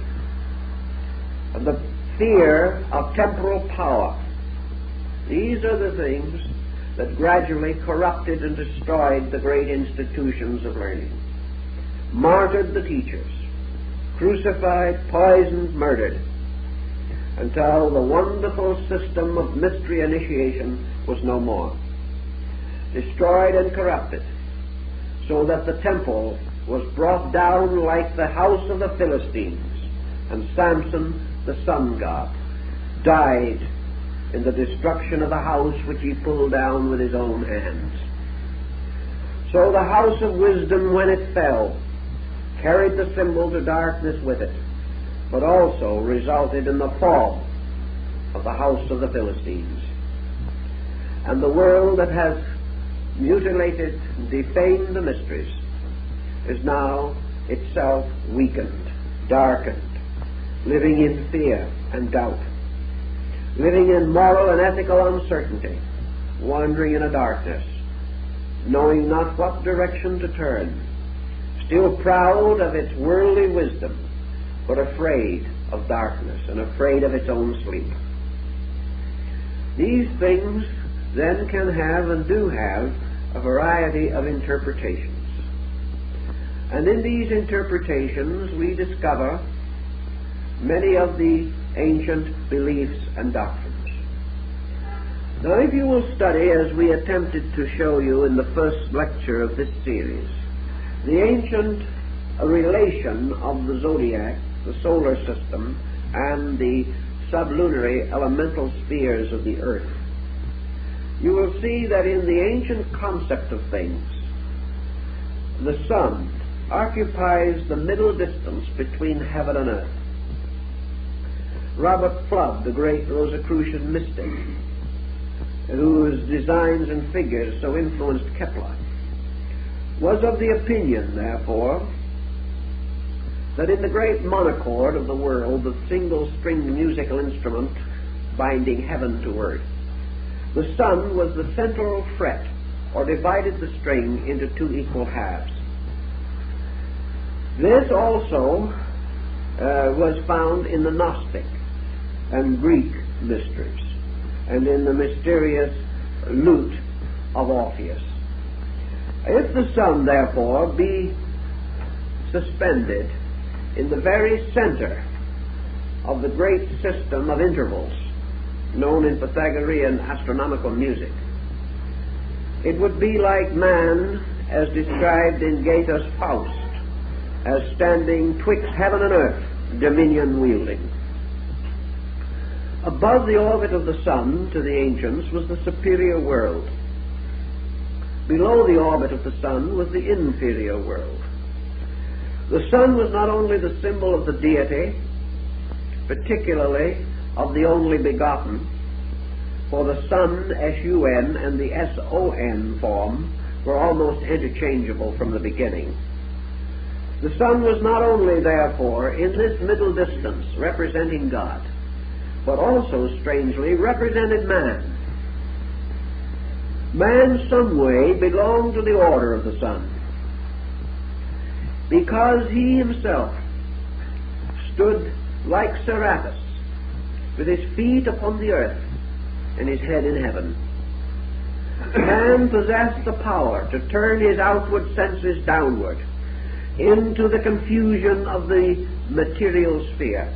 [SPEAKER 1] and the fear of temporal power. These are the things that gradually corrupted and destroyed the great institutions of learning, martyred the teachers, crucified, poisoned, murdered, until the wonderful system of mystery initiation was no more, destroyed and corrupted, so that the temple was brought down like the house of the Philistines, and Samson, the sun god, died in the destruction of the house which he pulled down with his own hands. So the house of wisdom, when it fell, carried the symbol to darkness with it, but also resulted in the fall of the house of the Philistines. And the world that has mutilated and defamed the mysteries is now itself weakened, darkened, living in fear and doubt, living in moral and ethical uncertainty, wandering in a darkness, knowing not what direction to turn, still proud of its worldly wisdom, but afraid of darkness and afraid of its own sleep. These things then can have and do have a variety of interpretations. And in these interpretations we discover many of the ancient beliefs and doctrines. Now, if you will study, as we attempted to show you in the first lecture of this series, the ancient relation of the zodiac, the solar system, and the sublunary elemental spheres of the earth, you will see that in the ancient concept of things, the sun occupies the middle distance between heaven and earth. Robert Flood, the great Rosicrucian mystic, whose designs and figures so influenced Kepler, was of the opinion, therefore, that in the great monochord of the world, the single-stringed musical instrument binding heaven to earth, the sun was the central fret, or divided the string into two equal halves. This also was found in the Gnostic and Greek mysteries, and in the mysterious lute of Orpheus. If the sun, therefore, be suspended in the very center of the great system of intervals known in Pythagorean astronomical music, it would be like man, as described in Goethe's Faust, as standing twixt heaven and earth, dominion wielding. Above the orbit of the sun, to the ancients, was the superior world. Below the orbit of the sun was the inferior world. The sun was not only the symbol of the deity, particularly of the only begotten, for the sun, S-U-N, and the S-O-N form were almost interchangeable from the beginning. The sun was not only, therefore, in this middle distance representing God, but also, strangely, represented man. Man, some way, belonged to the order of the sun, because he himself stood like Serapis, with his feet upon the earth and his head in heaven. Man possessed the power to turn his outward senses downward into the confusion of the material sphere,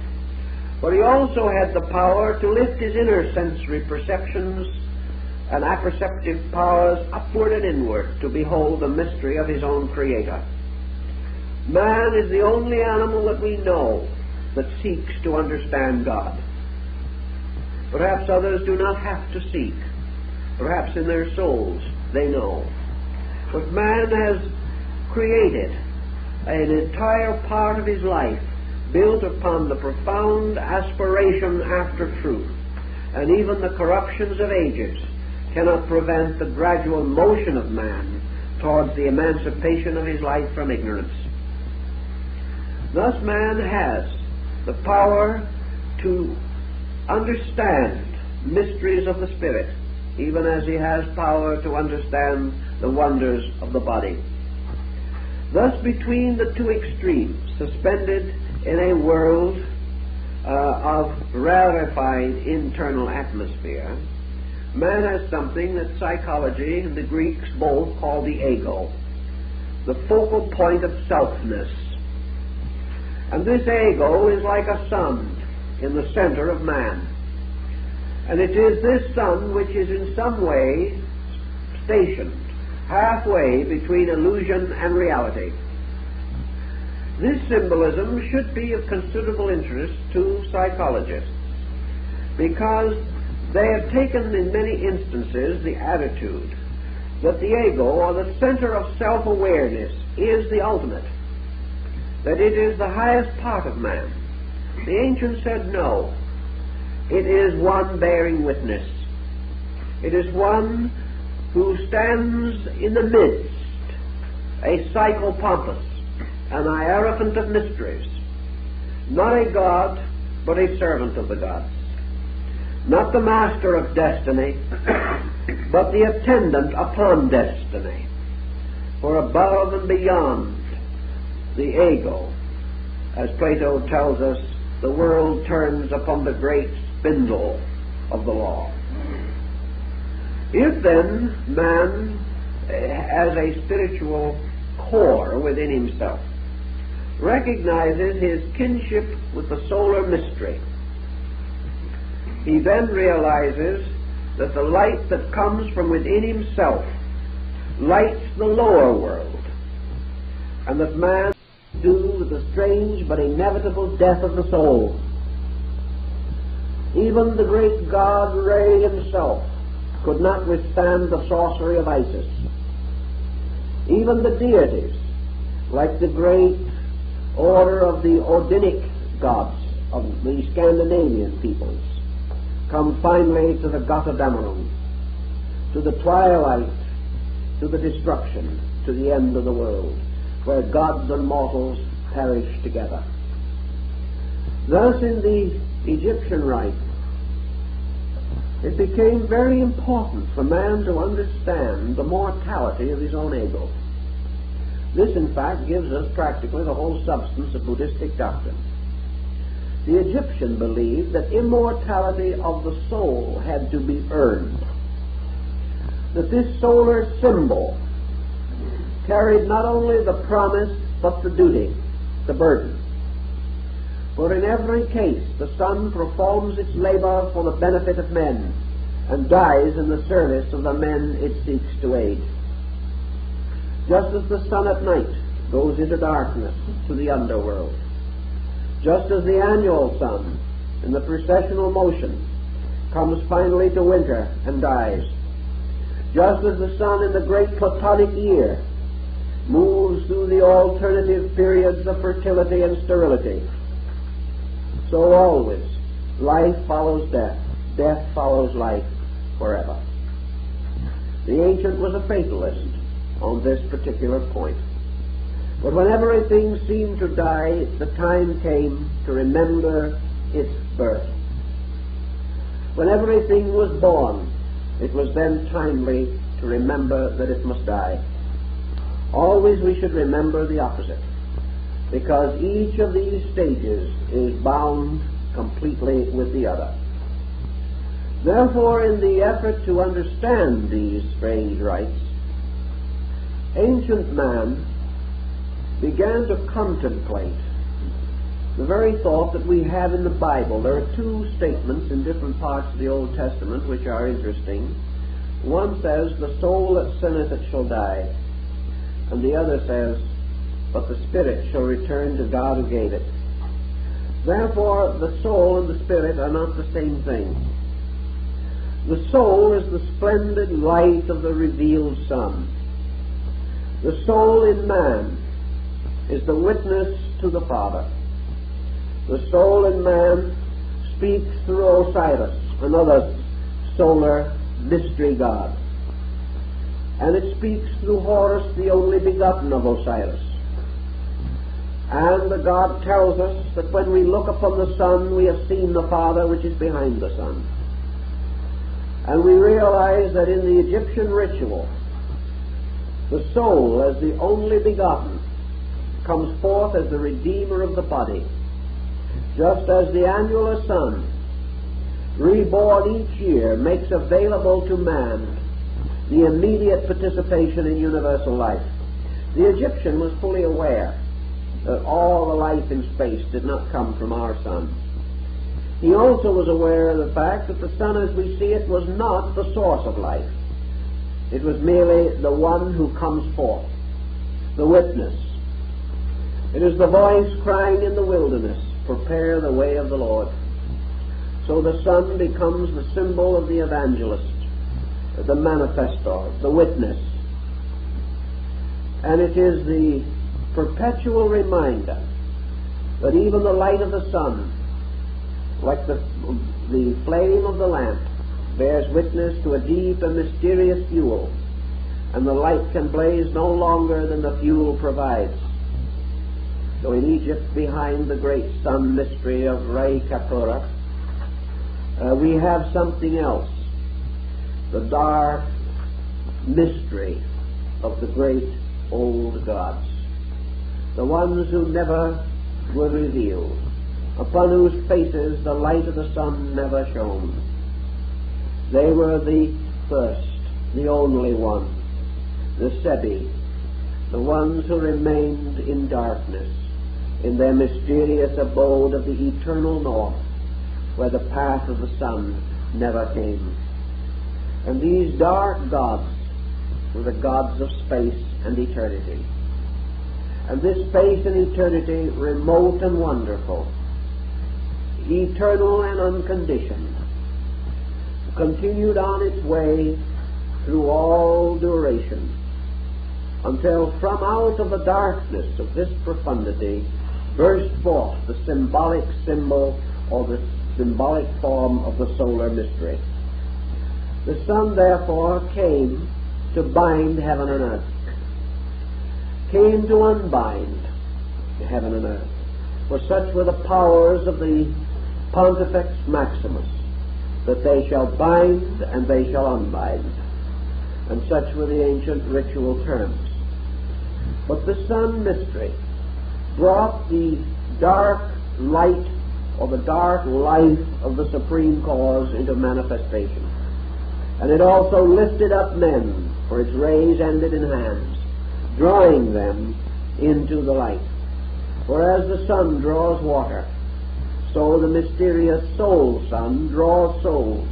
[SPEAKER 1] but he also had the power to lift his inner sensory perceptions and apperceptive powers upward and inward to behold the mystery of his own Creator. Man is the only animal that we know that seeks to understand God. Perhaps others do not have to seek. Perhaps in their souls they know. But man has created an entire part of his life built upon the profound aspiration after truth, and even the corruptions of ages cannot prevent the gradual motion of man towards the emancipation of his life from ignorance. Thus man has the power to understand mysteries of the Spirit, even as he has power to understand the wonders of the body. Thus, between the two extremes, suspended in a world of rarefied internal atmosphere, man has something that psychology and the Greeks both call the ego, the focal point of selfness. And this ego is like a sun in the center of man. And it is this sun which is in some way stationed halfway between illusion and reality. This symbolism should be of considerable interest to psychologists, because they have taken in many instances the attitude that the ego, or the center of self-awareness, is the ultimate, that it is the highest part of man. The ancients said no. It is one bearing witness. It is one who stands in the midst, a psychopompus, an hierophant of mysteries, not a god, but a servant of the gods, not the master of destiny, but the attendant upon destiny. For above and beyond the ego, as Plato tells us, the world turns upon the great spindle of the law. If then man has a spiritual core within himself, recognizes his kinship with the solar mystery, he then realizes that the light that comes from within himself lights the lower world, and that man do with the strange but inevitable death of the soul. Even the great god Re himself could not withstand the sorcery of Isis. Even the deities, like the great order of the Odinic gods of the Scandinavian peoples, come finally to the Götterdämmerung, to the twilight, to the destruction, to the end of the world, where gods and mortals perish together. Thus, in the Egyptian rite, it became very important for man to understand the mortality of his own ego. This, in fact, gives us practically the whole substance of Buddhistic doctrine. The Egyptian believed that immortality of the soul had to be earned, that this solar symbol carried not only the promise but the duty, the burden. For in every case the sun performs its labor for the benefit of men and dies in the service of the men it seeks to aid. Just as the sun at night goes into darkness to the underworld, just as the annual sun in the precessional motion comes finally to winter and dies, just as the sun in the great Platonic year moves through the alternative periods of fertility and sterility, so always life follows death, death follows life forever. The ancient was a fatalist on this particular point. But when everything seemed to die, the time came to remember its birth. When everything was born, it was then timely to remember that it must die. Always we should remember the opposite, because each of these stages is bound completely with the other. Therefore, in the effort to understand these strange rites, ancient man began to contemplate the very thought that we have in the Bible. There are two statements in different parts of the Old Testament which are interesting. One says, "The soul that sinneth it shall die," and the other says, "But the spirit shall return to God who gave it." Therefore, the soul and the spirit are not the same thing. The soul is the splendid light of the revealed sun. The soul in man is the witness to the Father. The soul in man speaks through Osiris, another solar mystery god. And it speaks through Horus, the only begotten of Osiris. And the God tells us that when we look upon the Son, we have seen the Father which is behind the Son. And we realize that in the Egyptian ritual, the soul, as the only begotten, comes forth as the Redeemer of the body, just as the annular sun, reborn each year, makes available to man the immediate participation in universal life. The Egyptian was fully aware that all the life in space did not come from our sun. He also was aware of the fact that the sun as we see it was not the source of life. It was merely the one who comes forth, the witness. It is the voice crying in the wilderness, prepare the way of the Lord. So the sun becomes the symbol of the evangelist, the manifestor, the witness. And it is the perpetual reminder that even the light of the sun, like the flame of the lamp, bears witness to a deep and mysterious fuel, and the light can blaze no longer than the fuel provides. So in Egypt, behind the great sun mystery of Re Kapura, we have something else, the dark mystery of the great old gods, the ones who never were revealed, upon whose faces the light of the sun never shone. They were the first, the only one, the Sebi, the ones who remained in darkness, in their mysterious abode of the eternal north, where the path of the sun never came. And these dark gods were the gods of space and eternity. And this space and eternity, remote and wonderful, eternal and unconditioned, continued on its way through all duration, until from out of the darkness of this profundity burst forth the symbolic symbol or the symbolic form of the solar mystery. The sun, therefore, came to bind heaven and earth, came to unbind heaven and earth, for such were the powers of the Pontifex Maximus, that they shall bind and they shall unbind, and such were the ancient ritual terms. But the sun mystery brought the dark light or the dark life of the supreme cause into manifestation. And it also lifted up men, for its rays ended in hands, drawing them into the light. For as the sun draws water, so the mysterious soul sun draws souls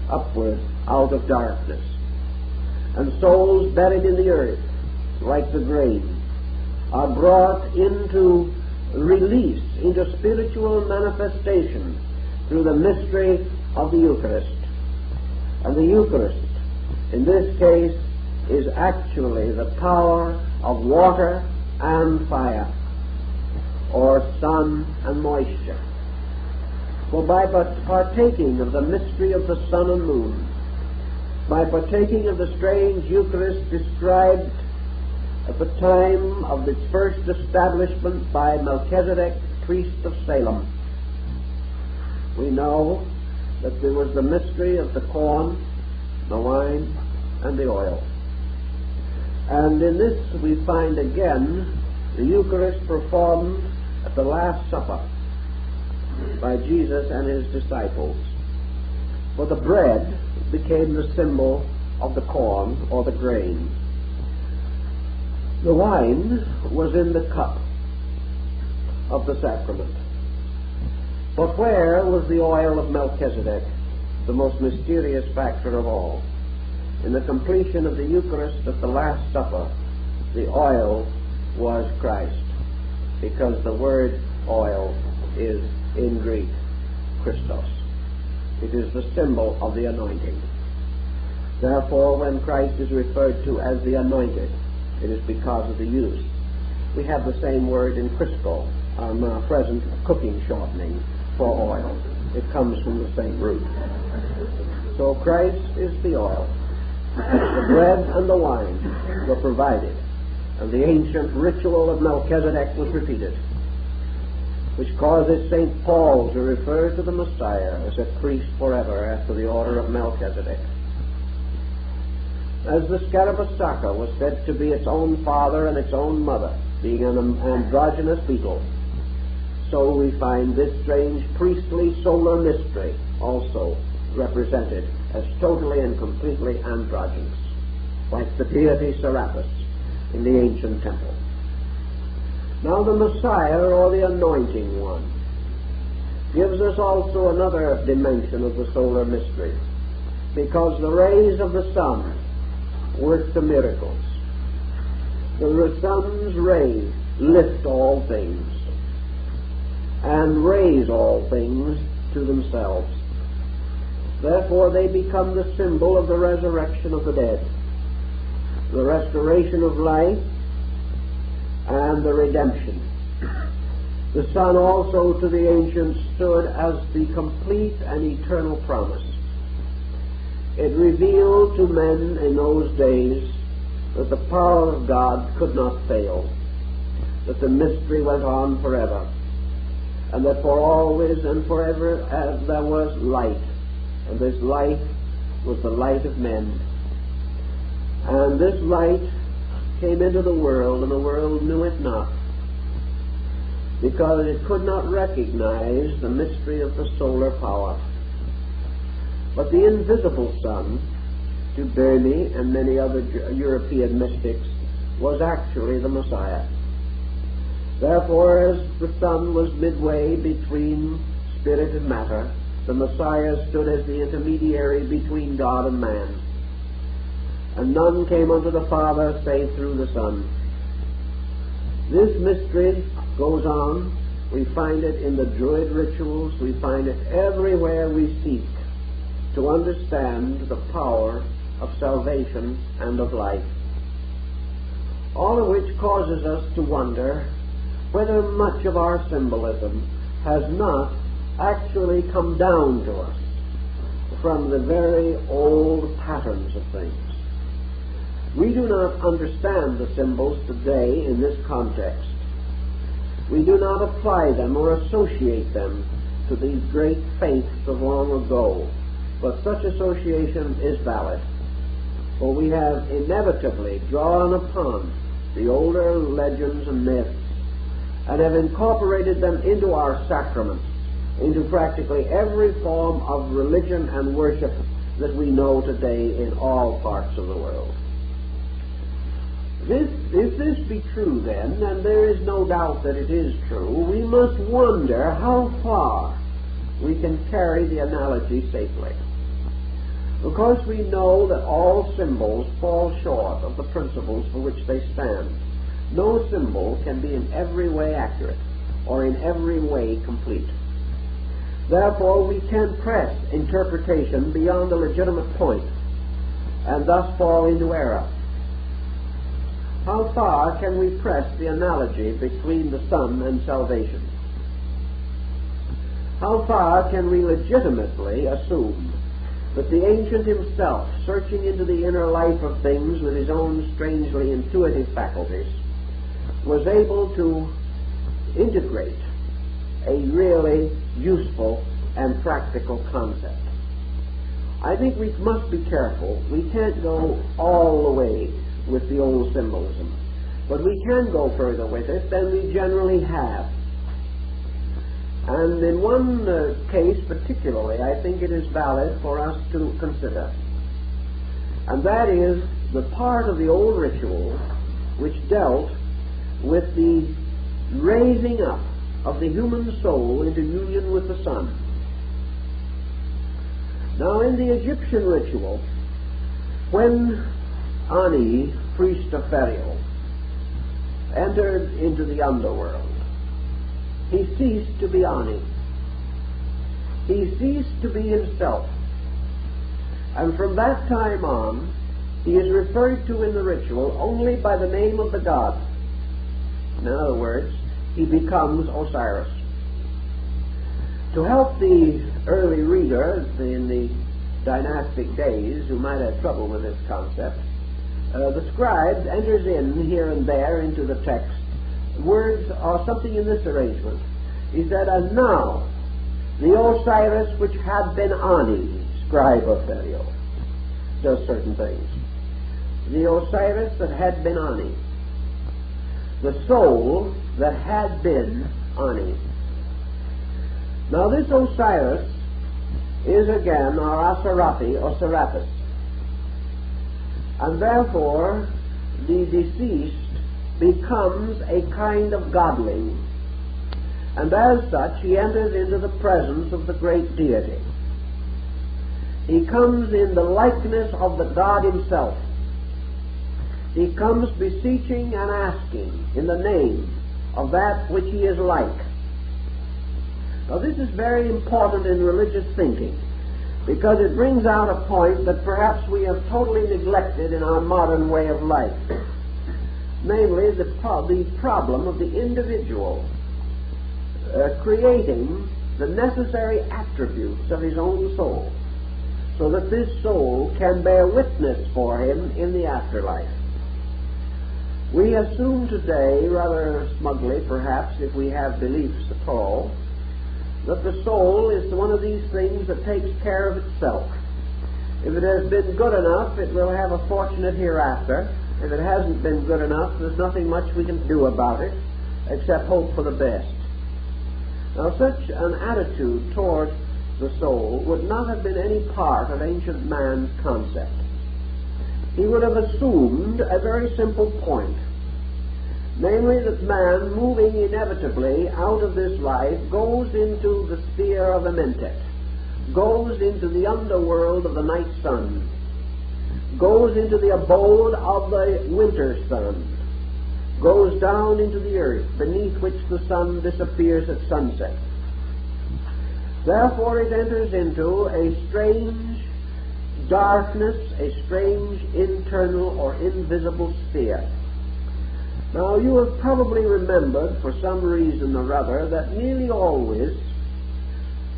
[SPEAKER 1] upward out of darkness. And souls buried in the earth, like the grain, are brought into release, into spiritual manifestation through the mystery of the Eucharist. And the Eucharist, in this case, is actually the power of water and fire, or sun and moisture. For by partaking of the mystery of the sun and moon, by partaking of the strange Eucharist described at the time of its first establishment by Melchizedek, priest of Salem, we know that there was the mystery of the corn, the wine, and the oil. And in this we find again the Eucharist performed at the Last Supper by Jesus and his disciples. For the bread became the symbol of the corn or the grain. The wine was in the cup of the sacrament. But where was the oil of Melchizedek, the most mysterious factor of all? In the completion of the Eucharist at the Last Supper, the oil was Christ, because the word oil is in Greek Christos. It is the symbol of the anointing. Therefore, when Christ is referred to as the anointed, it is because of the use. We have the same word in Crisco, our now present cooking shortening for oil. It comes from the same root. So Christ is the oil. The bread and the wine were provided and the ancient ritual of Melchizedek was repeated, which causes St. Paul to refer to the Messiah as a priest forever after the order of Melchizedek. As the Scarabassaka was said to be its own father and its own mother, being an androgynous beetle, so we find this strange priestly solar mystery also represented as totally and completely androgynous, like the deity Serapis in the ancient temple. Now the Messiah, or the Anointing One, gives us also another dimension of the solar mystery, because the rays of the sun work the miracles. The sun's rays lift all things and raise all things to themselves. Therefore they become the symbol of the resurrection of the dead, the restoration of life, and the redemption. The sun also to the ancients stood as the complete and eternal promise. It revealed to men in those days that the power of God could not fail, that the mystery went on forever, and that for always and forever there was light, and this light was the light of men. And this light came into the world, and the world knew it not, because it could not recognize the mystery of the solar power. But the invisible sun, to Burney and many other European mystics, was actually the Messiah. Therefore, as the sun was midway between spirit and matter, the Messiah stood as the intermediary between God and man. And none came unto the Father save through the Son. This mystery goes on. We find it in the Druid rituals. We find it everywhere we seek to understand the power of salvation and of life. All of which causes us to wonder whether much of our symbolism has not actually come down to us from the very old patterns of things. We do not understand the symbols today in this context. We do not apply them or associate them to these great faiths of long ago, but such association is valid, for we have inevitably drawn upon the older legends and myths and have incorporated them into our sacraments, into practically every form of religion and worship that we know today in all parts of the world. If this be true then, and there is no doubt that it is true, we must wonder how far we can carry the analogy safely. Because we know that all symbols fall short of the principles for which they stand. No symbol can be in every way accurate or in every way complete. Therefore, we can press interpretation beyond the legitimate point and thus fall into error. How far can we press the analogy between the sun and salvation? How far can we legitimately assume that the ancient himself, searching into the inner life of things with his own strangely intuitive faculties, was able to integrate a really useful and practical concept? I think we must be careful. We can't go all the way with the old symbolism, but we can go further with it than we generally have. And in one case particularly, I think it is valid for us to consider, and that is the part of the old ritual which dealt with the raising up of the human soul into union with the sun. Now, in the Egyptian ritual, when Ani, priest of Pharaoh, entered into the underworld, he ceased to be Ani. He ceased to be himself. And from that time on, he is referred to in the ritual only by the name of the god. In other words, he becomes Osiris. To help the early reader in the dynastic days who might have trouble with this concept, the scribes enters in here and there into the text words or something in this arrangement. He said, and now the Osiris which had been Ani, scribe of Pharaoh, does certain things. The Osiris that had been Ani, the soul that had been Ani. Now this Osiris is again our Asarathi or Serapis, and therefore the deceased becomes a kind of godling, and as such he enters into the presence of the great deity. He comes in the likeness of the God himself. He comes beseeching and asking in the name of that which he is like. Now this is very important in religious thinking, because it brings out a point that perhaps we have totally neglected in our modern way of life, namely the problem of the individual creating the necessary attributes of his own soul, so that this soul can bear witness for him in the afterlife. We assume today, rather smugly perhaps, if we have beliefs at all, that the soul is one of these things that takes care of itself. If it has been good enough, it will have a fortunate hereafter. If it hasn't been good enough, there's nothing much we can do about it except hope for the best. Now, such an attitude toward the soul would not have been any part of ancient man's concept. He would have assumed a very simple point, namely that man, moving inevitably out of this life, goes into the sphere of Amentet, goes into the underworld of the night sun, goes into the abode of the winter sun, goes down into the earth, beneath which the sun disappears at sunset. Therefore it enters into a strange darkness, a strange internal or invisible sphere. Now you have probably remembered, for some reason or other, that nearly always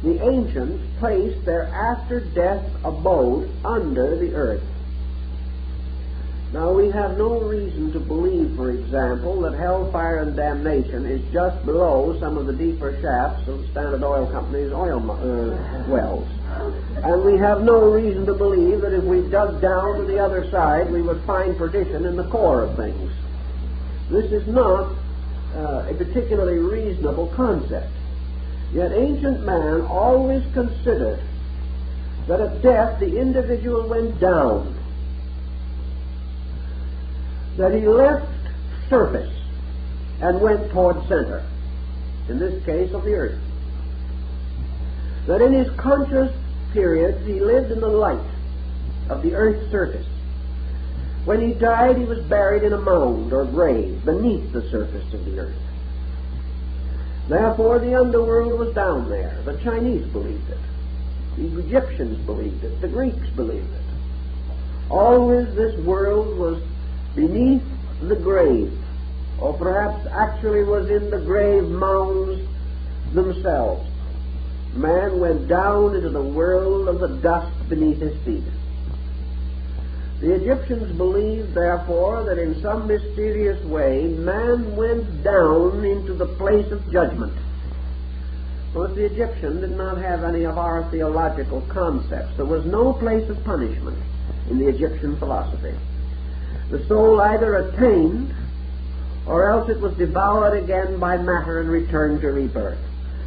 [SPEAKER 1] the ancients placed their after-death abode under the earth. Now we have no reason to believe, for example, that hellfire and damnation is just below some of the deeper shafts of Standard Oil Company's oil wells. And we have no reason to believe that if we dug down to the other side, we would find perdition in the core of things. This is not a particularly reasonable concept. Yet ancient man always considered that at death the individual went down, that he left surface and went toward center, in this case of the earth. That in his conscious periods he lived in the light of the earth's surface. When he died, he was buried in a mound or grave beneath the surface of the earth. Therefore, the underworld was down there. The Chinese believed it. The Egyptians believed it. The Greeks believed it. Always this world was beneath the grave, or perhaps actually was in the grave mounds themselves. Man went down into the world of the dust beneath his feet. The Egyptians believed, therefore, that in some mysterious way man went down into the place of judgment. But the Egyptian did not have any of our theological concepts. There was no place of punishment in the Egyptian philosophy. The soul either attained, or else it was devoured again by matter and returned to rebirth.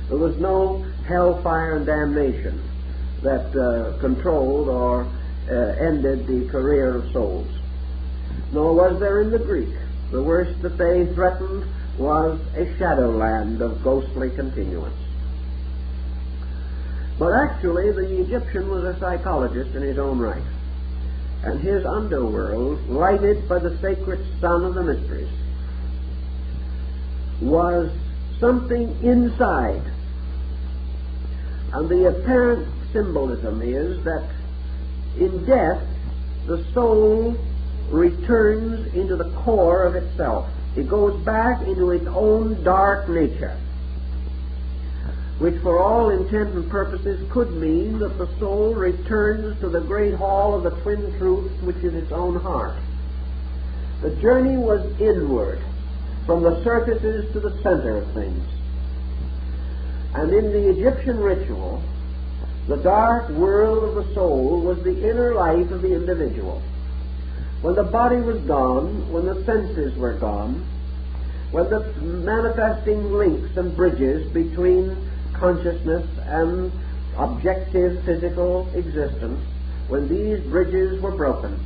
[SPEAKER 1] There was no hellfire and damnation that controlled or ended the career of souls. Nor was there in the Greek. The worst that they threatened was a shadowland of ghostly continuance. But actually the Egyptian was a psychologist in his own right, and his underworld, lighted by the sacred sun of the mysteries, was something inside. And the apparent symbolism is that in death the soul returns into the core of itself. It goes back into its own dark nature, which for all intent and purposes could mean that the soul returns to the great hall of the twin truths, which is its own heart. The journey was inward, from the surfaces to the center of things. And in the Egyptian ritual, the dark world of the soul was the inner life of the individual. When the body was gone, when the senses were gone, when the manifesting links and bridges between consciousness and objective physical existence, when these bridges were broken,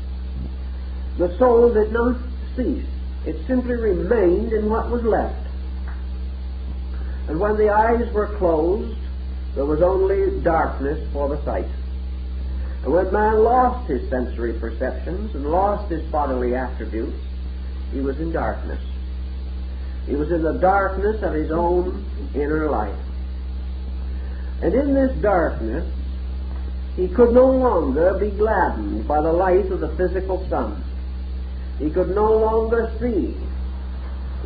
[SPEAKER 1] the soul did not cease. It simply remained in what was left. And when the eyes were closed, there was only darkness for the sight. And when man lost his sensory perceptions and lost his bodily attributes, he was in darkness. He was in the darkness of his own inner life. And in this darkness, he could no longer be gladdened by the light of the physical sun. He could no longer see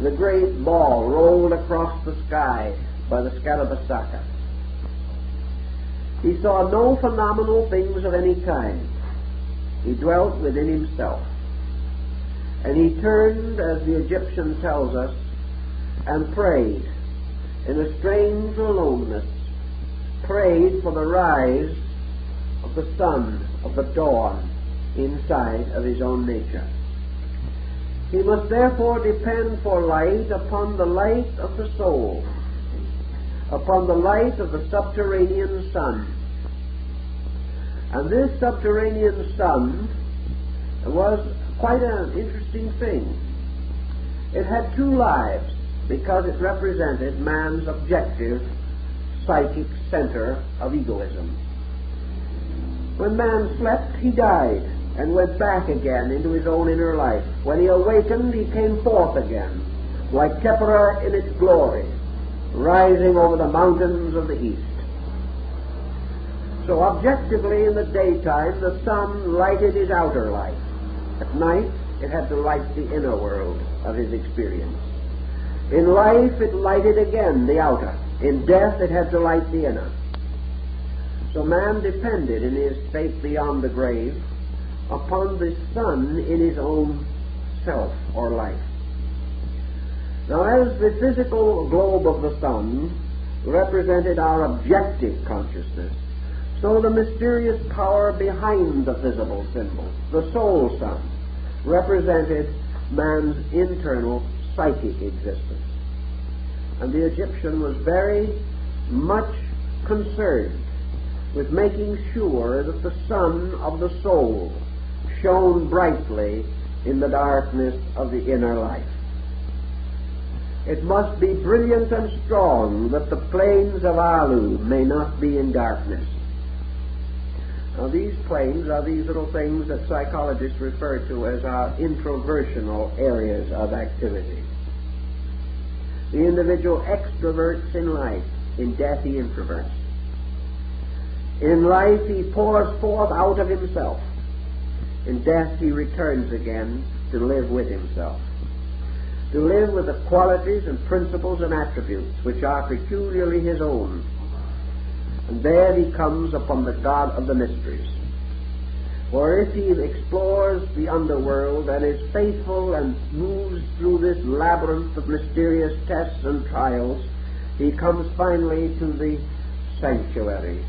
[SPEAKER 1] the great ball rolled across the sky by the Scarabasaka. He saw no phenomenal things of any kind. He dwelt within himself. And he turned, as the Egyptian tells us, and prayed in a strange aloneness, prayed for the rise of the sun, of the dawn, inside of his own nature. He must therefore depend for light upon the light of the soul, upon the light of the subterranean sun. And this subterranean sun was quite an interesting thing. It had two lives because it represented man's objective psychic center of egoism. When man slept, he died and went back again into his own inner life. When he awakened, he came forth again, like Keppra in its glory, rising over the mountains of the east. So objectively, in the daytime, the sun lighted his outer life. At night, it had to light the inner world of his experience. In life, it lighted again the outer. In death, it had to light the inner. So man depended in his state beyond the grave upon the sun in his own self or life. Now, as the physical globe of the sun represented our objective consciousness, so the mysterious power behind the visible symbol, the soul sun, represented man's internal psychic existence. And the Egyptian was very much concerned with making sure that the sun of the soul shone brightly in the darkness of the inner life. It must be brilliant and strong that the plains of Alu may not be in darkness. Now, these planes are these little things that psychologists refer to as our introversional areas of activity. The individual extroverts in life. In death, he introverts. In life, he pours forth out of himself. In death, he returns again to live with himself, to live with the qualities and principles and attributes which are peculiarly his own. And there he comes upon the God of the mysteries. For if he explores the underworld and is faithful and moves through this labyrinth of mysterious tests and trials, he comes finally to the sanctuary,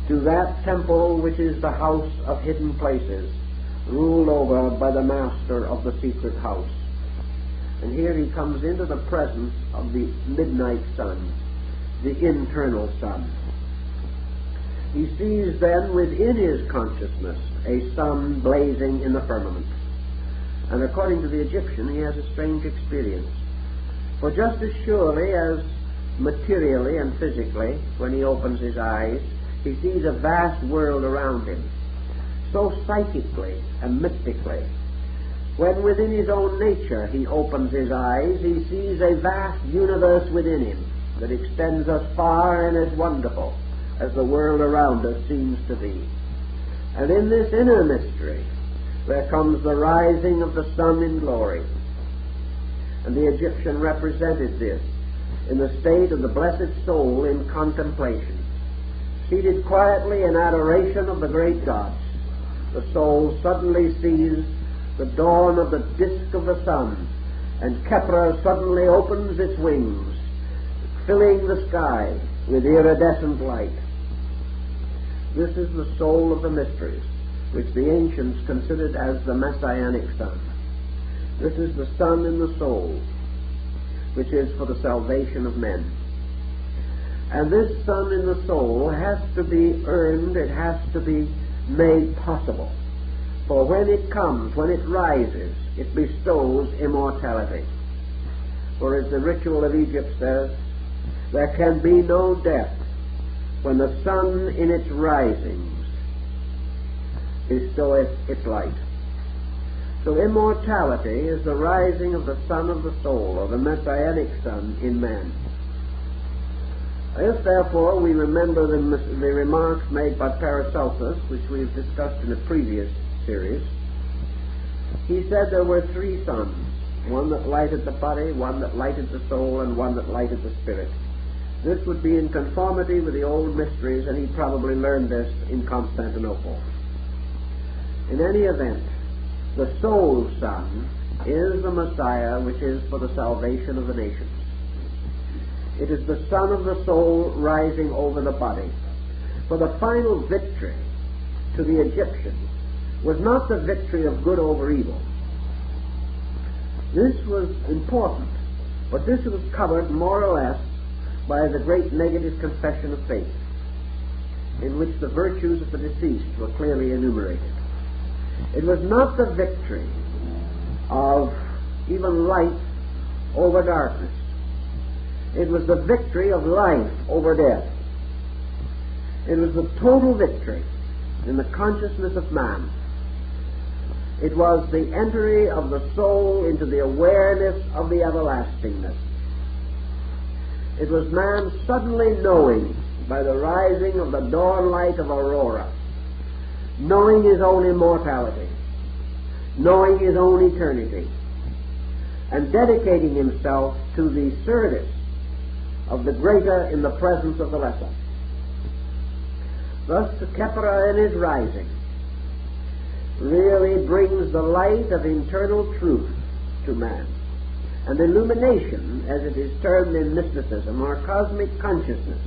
[SPEAKER 1] to that temple which is the house of hidden places, ruled over by the master of the secret house. And here he comes into the presence of the midnight sun, the internal sun. He sees then within his consciousness a sun blazing in the firmament. And according to the Egyptian, he has a strange experience. For just as surely as materially and physically, when he opens his eyes, he sees a vast world around him, so psychically and mystically, when within his own nature he opens his eyes, he sees a vast universe within him that extends as far and as wonderful as the world around us seems to be. And in this inner mystery there comes the rising of the sun in glory. And the Egyptian represented this in the state of the blessed soul in contemplation, seated quietly in adoration of the great gods. The soul suddenly sees the dawn of the disk of the sun, and Kepler suddenly opens its wings, filling the sky with iridescent light. This is the soul of the mysteries, which the ancients considered as the Messianic sun. This is the sun in the soul, which is for the salvation of men. And this sun in the soul has to be earned, it has to be made possible. For when it comes, when it rises, it bestows immortality. For as the ritual of Egypt says, there can be no death when the sun in its risings bestoweth its light. So immortality is the rising of the sun of the soul, or the Messianic sun in man. If therefore we remember the remarks made by Paracelsus, which we have discussed in a previous series, he said there were three suns, one that lighted the body, one that lighted the soul, and one that lighted the spirit. This would be in conformity with the old mysteries, and he probably learned this in Constantinople. In any event, the soul sun is the Messiah, which is for the salvation of the nations. It is the sun of the soul rising over the body. For the final victory to the Egyptians was not the victory of good over evil. This was important, but this was covered more or less by the great negative confession of faith, in which the virtues of the deceased were clearly enumerated. It was not the victory of even light over darkness. It was the victory of life over death. It was the total victory in the consciousness of man. It was the entry of the soul into the awareness of the everlastingness. It was man suddenly knowing, by the rising of the dawn light of aurora, knowing his own immortality, knowing his own eternity, and dedicating himself to the service of the greater in the presence of the lesser. Thus the Kepler in his rising really brings the light of internal truth to man. And illumination, as it is termed in mysticism, or cosmic consciousness,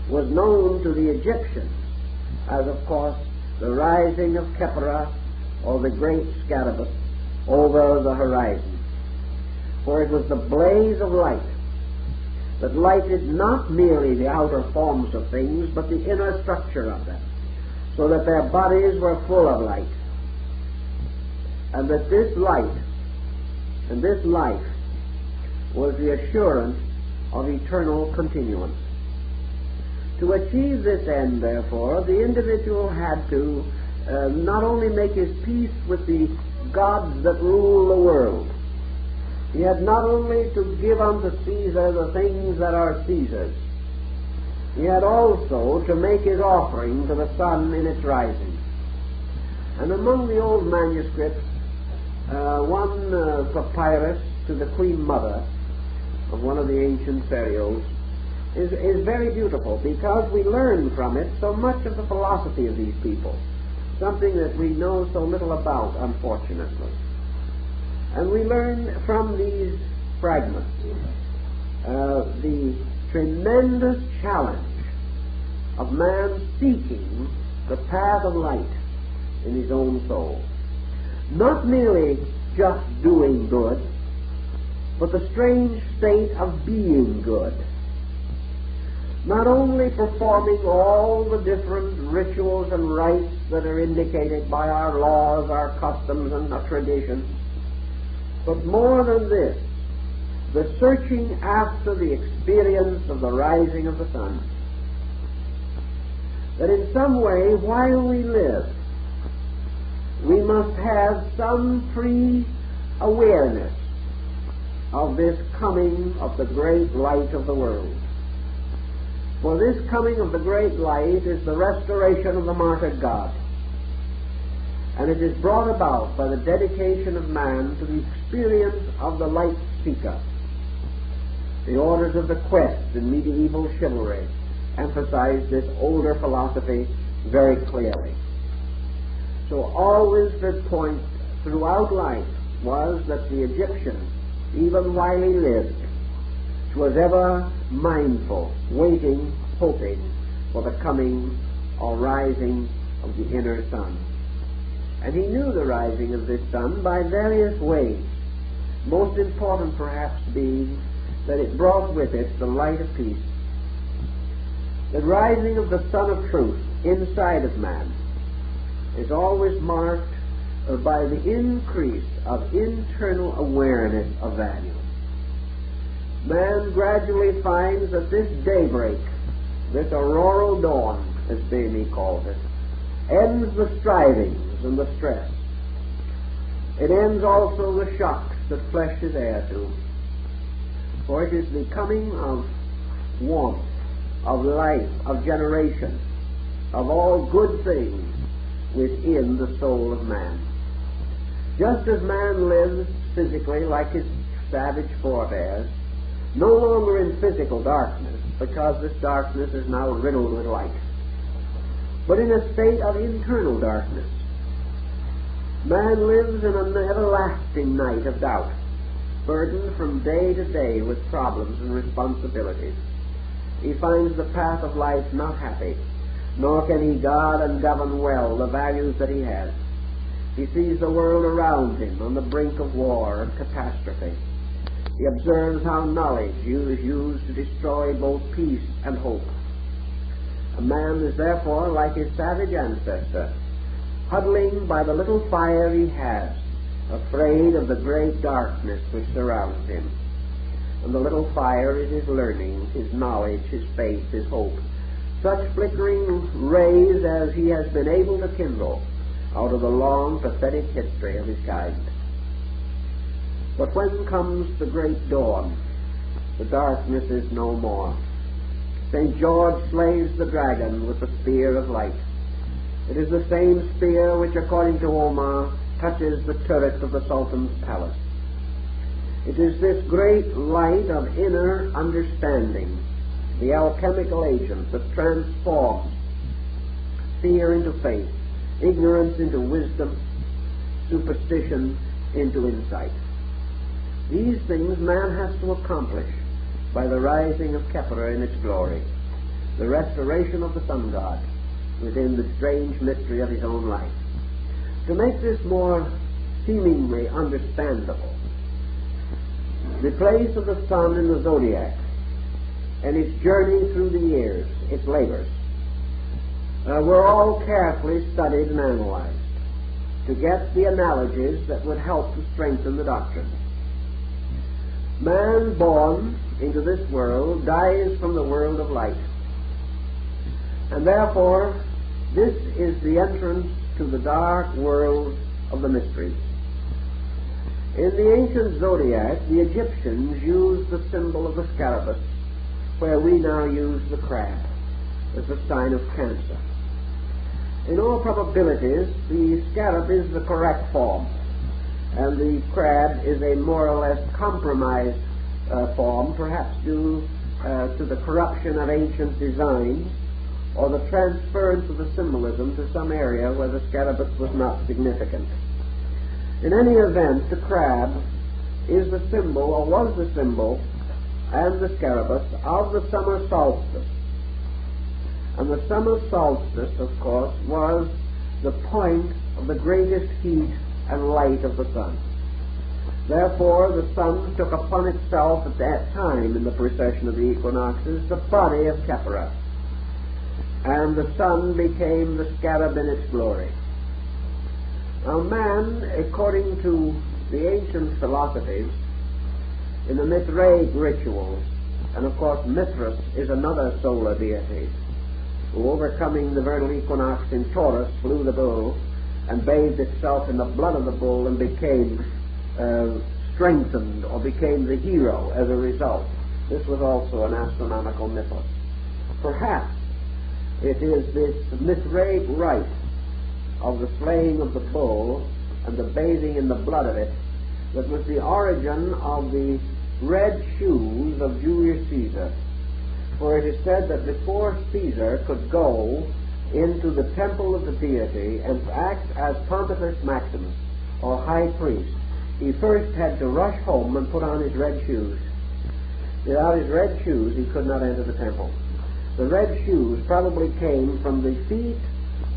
[SPEAKER 1] was known to the Egyptians as, of course, the rising of Kepler, or the great Scarabus, over the horizon. For it was the blaze of light that lighted not merely the outer forms of things, but the inner structure of them, so that their bodies were full of light. And that this light and this life was the assurance of eternal continuance. To achieve this end, therefore, the individual had to not only make his peace with the gods that rule the world, he had not only to give unto Caesar the things that are Caesar's, he had also to make his offering to the sun in its rising. And among the old manuscripts, one papyrus to the Queen Mother of one of the ancient Pharaohs is very beautiful, because we learn from it so much of the philosophy of these people, something that we know so little about, unfortunately. And we learn from these fragments the tremendous challenge of man seeking the path of light in his own soul. Not merely just doing good, but the strange state of being good. Not only performing all the different rituals and rites that are indicated by our laws, our customs, and our traditions, but more than this, the searching after the experience of the rising of the sun. That in some way, while we live, we must have some pre-awareness of this coming of the great light of the world. For this coming of the great light is the restoration of the martyred God. And it is brought about by the dedication of man to the experience of the light seeker. The orders of the quest in medieval chivalry emphasize this older philosophy very clearly. So always the point throughout life was that the Egyptian, even while he lived, was ever mindful, waiting, hoping for the coming or rising of the inner sun. And he knew the rising of this sun by various ways, most important perhaps being that it brought with it the light of peace. The rising of the Sun of Truth inside of man is always marked by the increase of internal awareness of value. Man gradually finds that this daybreak, this auroral dawn, as Bamey calls it, ends the strivings and the stress. It ends also the shocks that flesh is heir to. For it is the coming of warmth, of life, of generation, of all good things within the soul of man. Just as man lives physically like his savage forebears, no longer in physical darkness, because this darkness is now riddled with light, but in a state of internal darkness. Man lives in an everlasting night of doubt, burdened from day to day with problems and responsibilities. He finds the path of life not happy, nor can he guard and govern well the values that he has. He sees the world around him on the brink of war and catastrophe. He observes how knowledge is used to destroy both peace and hope. A man is therefore like his savage ancestor, huddling by the little fire he has, afraid of the great darkness which surrounds him. And the little fire is his learning, his knowledge, his faith, his hope, such flickering rays as he has been able to kindle out of the long, pathetic history of his kind. But when comes the great dawn, the darkness is no more. St. George slays the dragon with the spear of light. It is the same spear which, according to Omar, touches the turret of the Sultan's palace. It is this great light of inner understanding, the alchemical agent that transforms fear into faith, ignorance into wisdom, superstition into insight. These things man has to accomplish by the rising of Kepler in its glory, the restoration of the sun god within the strange mystery of his own life. To make this more seemingly understandable, the place of the sun in the zodiac and its journey through the years, its labors, were all carefully studied and analyzed to get the analogies that would help to strengthen the doctrine. Man born into this world dies from the world of light, and therefore this is the entrance to the dark world of the mysteries. In the ancient zodiac, the Egyptians used the symbol of the scarabus, where we now use the crab as a sign of Cancer. In all probabilities, the scarab is the correct form, and the crab is a more or less compromised form, perhaps due to the corruption of ancient designs or the transference of the symbolism to some area where the scarabus was not significant. In any event, the crab is the symbol, or was the symbol, and the scarabus of the summer solstice. And the summer solstice, of course, was the point of the greatest heat and light of the sun. Therefore, the sun took upon itself at that time in the precession of the equinoxes the body of Kepler, and the sun became the scarab in its glory. Now man, according to the ancient philosophies, in the Mithraic rituals, and of course Mithras is another solar deity, who, overcoming the vernal equinox in Taurus, slew the bull and bathed itself in the blood of the bull and became strengthened, or became the hero as a result. This was also an astronomical mythos. Perhaps it is this Mithraic rite of the slaying of the bull and the bathing in the blood of it that was the origin of the red shoes of Julius Caesar. For it is said that before Caesar could go into the temple of the deity and act as Pontifex Maximus, or high priest, he first had to rush home and put on his red shoes. Without his red shoes, he could not enter the temple. The red shoes probably came from the feet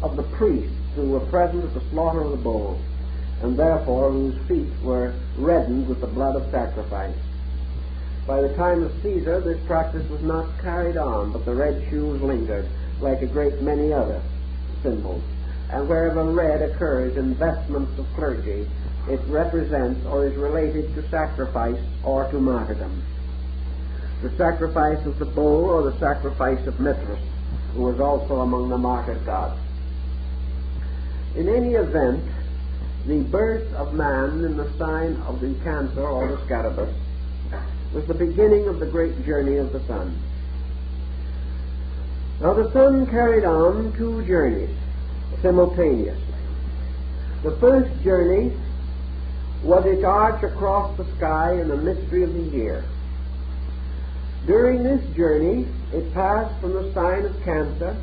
[SPEAKER 1] of the priests who were present at the slaughter of the bull, and therefore whose feet were reddened with the blood of sacrifice. By the time of Caesar, this practice was not carried on, but the red shoes lingered, like a great many other symbols. And wherever red occurs in vestments of clergy, it represents or is related to sacrifice or to martyrdom. The sacrifice of the bull or the sacrifice of Mithras, who was also among the martyred gods. In any event, the birth of man in the sign of the Cancer or the Scarabus was the beginning of the great journey of the sun. Now the sun carried on 2 journeys simultaneously. The first journey was its arch across the sky in the mystery of the year. During this journey, it passed from the sign of Cancer,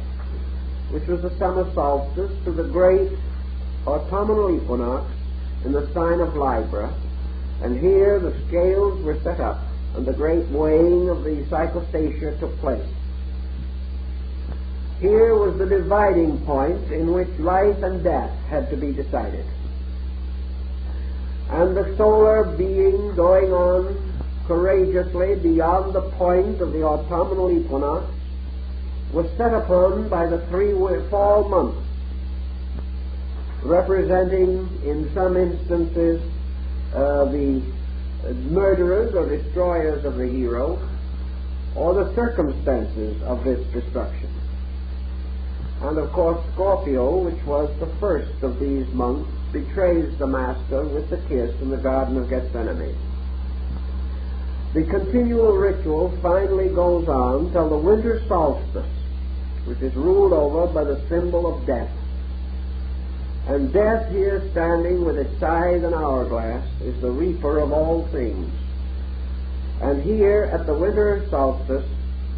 [SPEAKER 1] which was the summer solstice, to the great autumnal equinox in the sign of Libra, and here the scales were set up, and the great weighing of the cyclostatia took place. Here was the dividing point in which life and death had to be decided. And the solar being going on courageously beyond the point of the autumnal equinox was set upon by the 3 fall months, representing in some instances the murderers or destroyers of the hero, or the circumstances of this destruction. And of course Scorpio, which was the first of these months, betrays the master with the kiss in the Garden of Gethsemane. The continual ritual finally goes on till the winter solstice, which is ruled over by the symbol of death. And death, here standing with its scythe and hourglass, is the reaper of all things. And here at the winter solstice,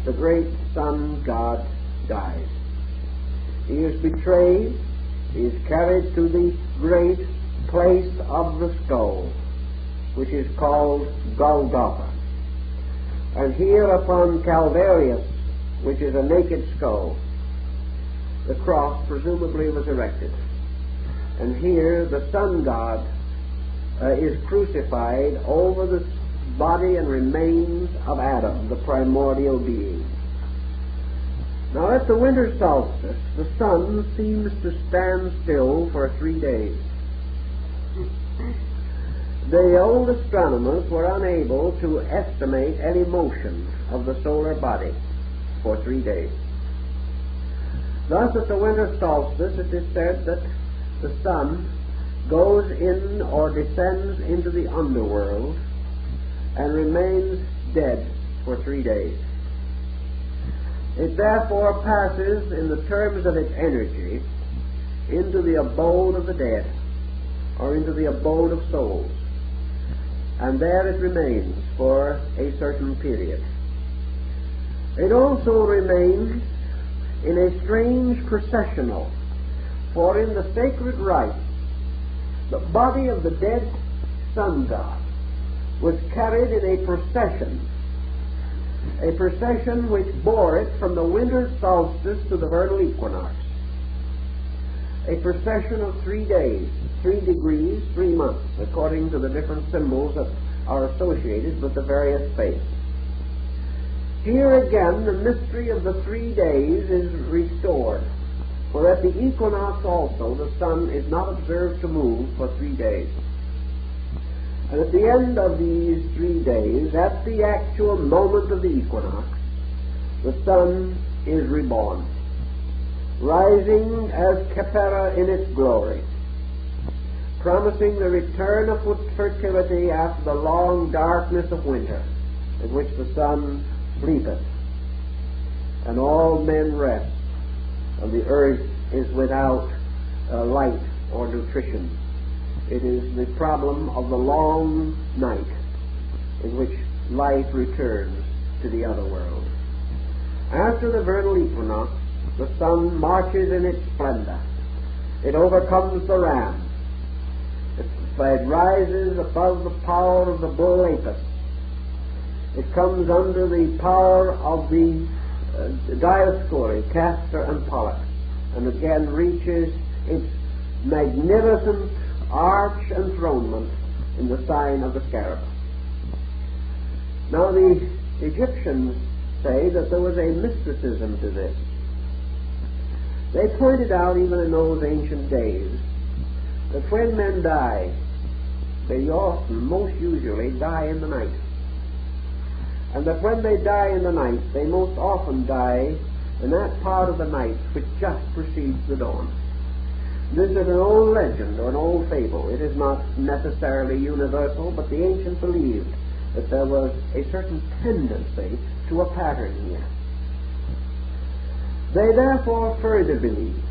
[SPEAKER 1] the great sun god dies. He is betrayed. He is carried to the great place of the skull, which is called Golgotha. And here upon Calvarius, which is a naked skull, the cross presumably was erected. And here the sun god is crucified over the body and remains of Adam, the primordial being. Now at the winter solstice, the sun seems to stand still for 3 days. The old astronomers were unable to estimate any motion of the solar body for 3 days. Thus at the winter solstice it is said that the sun goes in or descends into the underworld and remains dead for 3 days. It therefore passes, in the terms of its energy, into the abode of the dead, or into the abode of souls, and there it remains for a certain period. It also remains in a strange processional, for in the sacred rite, the body of the dead sun god was carried in a procession which bore it from the winter solstice to the vernal equinox. A procession of 3 days, 3 degrees, 3 months, according to the different symbols that are associated with the various faiths. Here again the mystery of the 3 days is restored, for at the equinox also the sun is not observed to move for 3 days. And at the end of these 3 days, at the actual moment of the equinox, the sun is reborn, rising as Khepera in its glory, promising the return of fertility after the long darkness of winter, in which the sun sleepeth, and all men rest, and the earth is without light or nutrition. It is the problem of the long night in which life returns to the other world. After the vernal equinox, the sun marches in its splendor. It overcomes the ram. It It rises above the power of the bull Apis. It comes under the power of the Dioscuri, Castor and Pollux, and again reaches its magnificent arch enthronement in the sign of the scarab. Now the Egyptians say that there was a mysticism to this. They pointed out, even in those ancient days, that when men die, they often, most usually, die in the night. And that when they die in the night, they most often die in that part of the night which just precedes the dawn. This is an old legend or an old fable. It is not necessarily universal, but the ancients believed that there was a certain tendency to a pattern here. They therefore further believed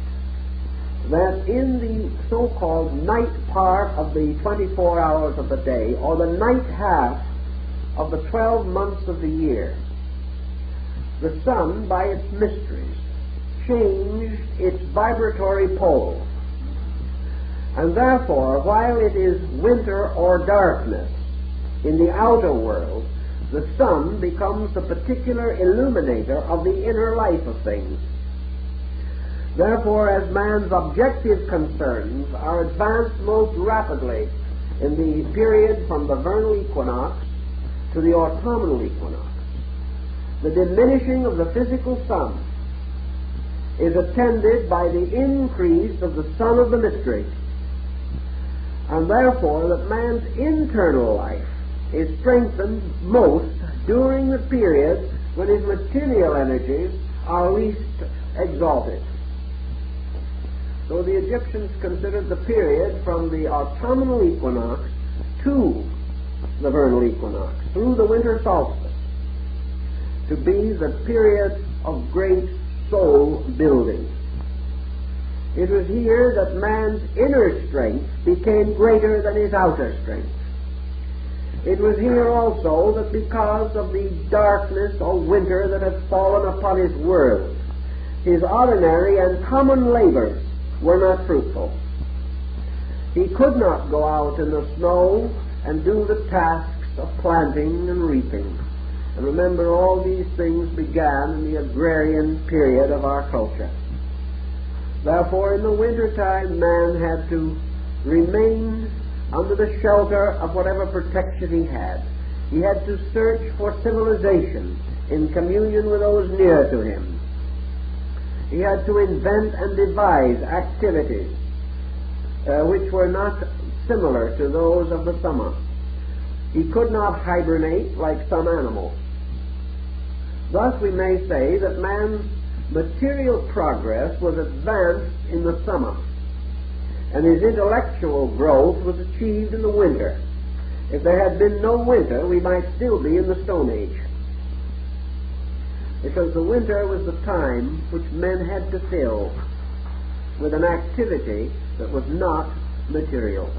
[SPEAKER 1] that in the so-called night part of the 24 hours of the day, or the night half of the 12 months of the year, the sun, by its mysteries, changed its vibratory pole. And therefore, while it is winter or darkness in the outer world, the sun becomes the particular illuminator of the inner life of things. Therefore, as man's objective concerns are advanced most rapidly in the period from the vernal equinox to the autumnal equinox, the diminishing of the physical sun is attended by the increase of the sun of the mystery, and therefore that man's internal life is strengthened most during the period when his material energies are least exalted. So the Egyptians considered the period from the autumnal equinox to the vernal equinox, through the winter solstice, to be the period of great soul building. It was here that man's inner strength became greater than his outer strength. It was here also that because of the darkness or winter that had fallen upon his world, his ordinary and common labors were not fruitful. He could not go out in the snow and do the tasks of planting and reaping. And remember, all these things began in the agrarian period of our culture. Therefore, in the wintertime, man had to remain under the shelter of whatever protection he had. He had to search for civilization in communion with those near to him. He had to invent and devise activities which were not similar to those of the summer. He could not hibernate like some animals. Thus we may say that man's material progress was advanced in the summer, and his intellectual growth was achieved in the winter. If there had been no winter, we might still be in the Stone Age, because the winter was the time which men had to fill with an activity that was not material.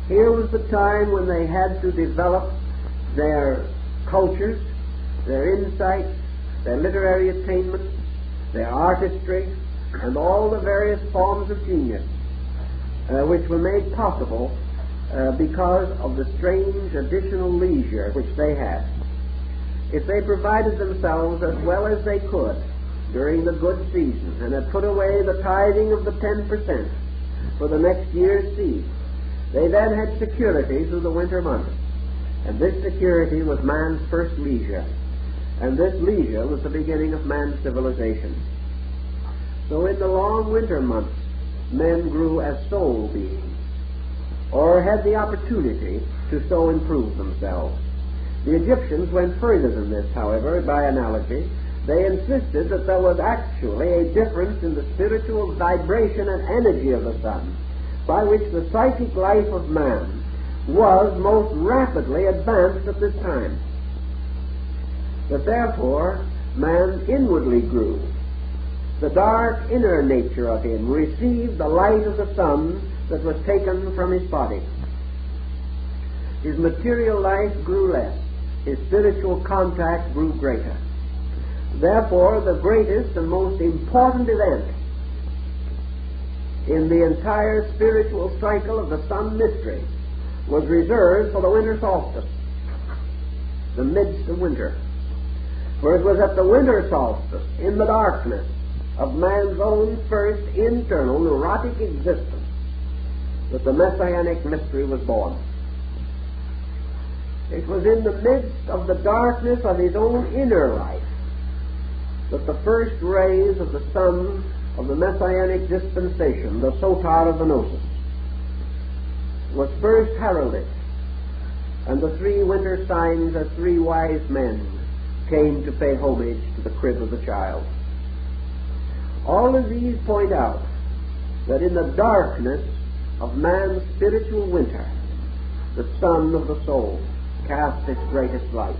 [SPEAKER 1] Here was the time when they had to develop their cultures, their insights, their literary attainments, their artistry, and all the various forms of genius which were made possible because of the strange additional leisure which they had. If they provided themselves as well as they could during the good season and had put away the tithing of the 10% for the next year's seed, they then had security through the winter months. And this security was man's first leisure. And this leisure was the beginning of man's civilization. So in the long winter months, men grew as soul beings, or had the opportunity to so improve themselves. The Egyptians went further than this, however, by analogy. They insisted that there was actually a difference in the spiritual vibration and energy of the sun, by which the psychic life of man was most rapidly advanced at this time. That therefore man inwardly grew. The dark inner nature of him received the light of the sun that was taken from his body. His material life grew less. His spiritual contact grew greater. Therefore, the greatest and most important event in the entire spiritual cycle of the sun mystery was reserved for the winter solstice, the midst of winter. For it was at the winter solstice, in the darkness of man's own first internal neurotic existence, that the Messianic mystery was born. It was in the midst of the darkness of his own inner life that the first rays of the sun of the Messianic dispensation, the sotar of the gnosis, was first heralded, and the three winter signs as three wise men came to pay homage to the crib of the child. All of these point out that in the darkness of man's spiritual winter, the sun of the soul cast its greatest light.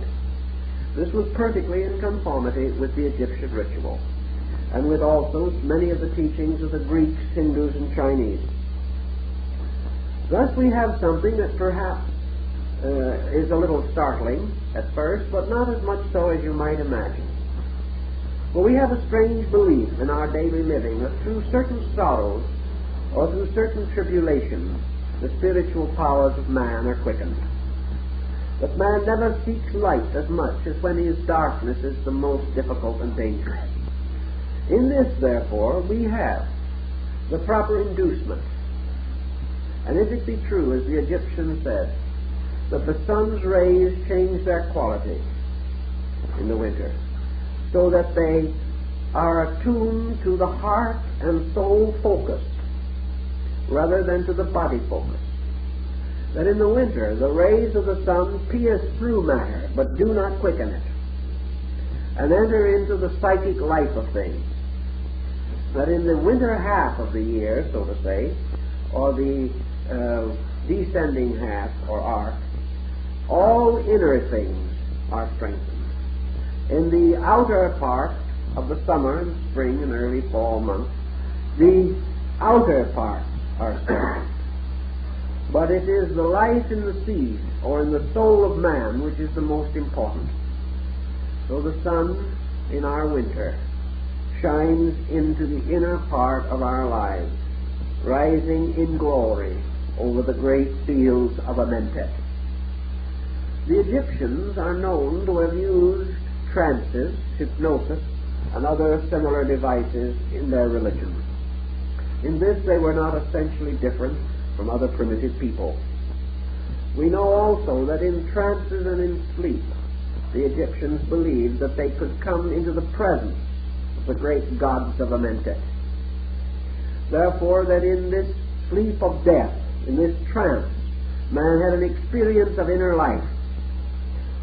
[SPEAKER 1] This was perfectly in conformity with the Egyptian ritual, and with also many of the teachings of the Greeks, Hindus, and Chinese. Thus we have something that perhaps is a little startling at first, but not as much so as you might imagine. For we have a strange belief in our daily living that through certain sorrows or through certain tribulations, the spiritual powers of man are quickened. That man never seeks light as much as when his darkness is the most difficult and dangerous. In this, therefore, we have the proper inducement. And if it be true, as the Egyptians said, that the sun's rays change their quality in the winter, so that they are attuned to the heart and soul focus rather than to the body focus, that in the winter the rays of the sun pierce through matter but do not quicken it, and enter into the psychic life of things, that in the winter half of the year, so to say, or the descending half or arc, all inner things are strengthened. In the outer part of the summer and spring and early fall months, the outer parts are strengthened. But it is the life in the seed or in the soul of man which is the most important. So the sun in our winter shines into the inner part of our lives, rising in glory over the great fields of Amentet. The Egyptians are known to have used trances, hypnosis, and other similar devices in their religion. In this they were not essentially different from other primitive people. We know also that in trances and in sleep, the Egyptians believed that they could come into the presence of the great gods of Amentet. Therefore, that in this sleep of death, in this trance, man had an experience of inner life.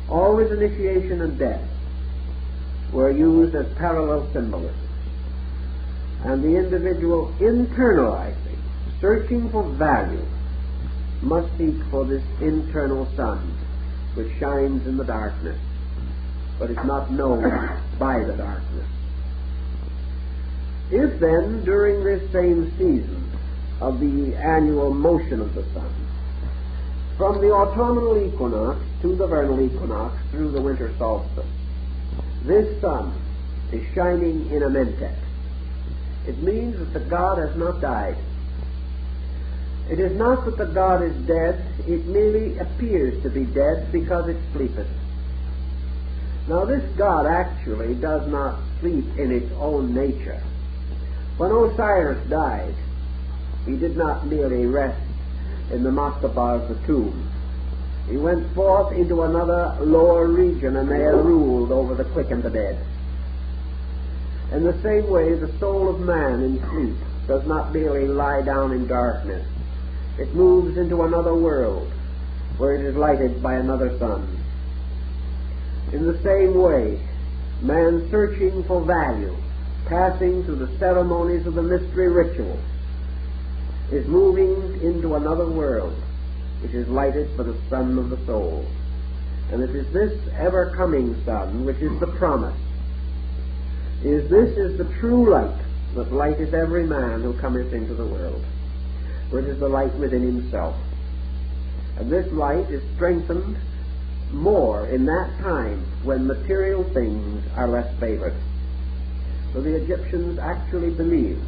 [SPEAKER 1] Always initiation and death were used as parallel symbolisms, and the individual internalizing, searching for value, must seek for this internal sun which shines in the darkness, but is not known by the darkness. If then, during this same season of the annual motion of the sun, from the autumnal equinox to the vernal equinox through the winter solstice, this sun is shining in Amentet, it means that the god has not died. It is not that the god is dead, it merely appears to be dead because it sleepeth. Now this god actually does not sleep in its own nature. When Osiris died, he did not merely rest in the mastaba of the tomb. He went forth into another lower region and there ruled over the quick and the dead. In the same way, the soul of man in sleep does not merely lie down in darkness. It moves into another world where it is lighted by another sun. In the same way, man searching for value, passing through the ceremonies of the mystery ritual, is moving into another world which is lighted by the sun of the soul. And it is this ever-coming sun which is the promise. This is the true light that lighteth every man who cometh into the world, for it is the light within himself. And this light is strengthened more in that time when material things are less favored. So the Egyptians actually believed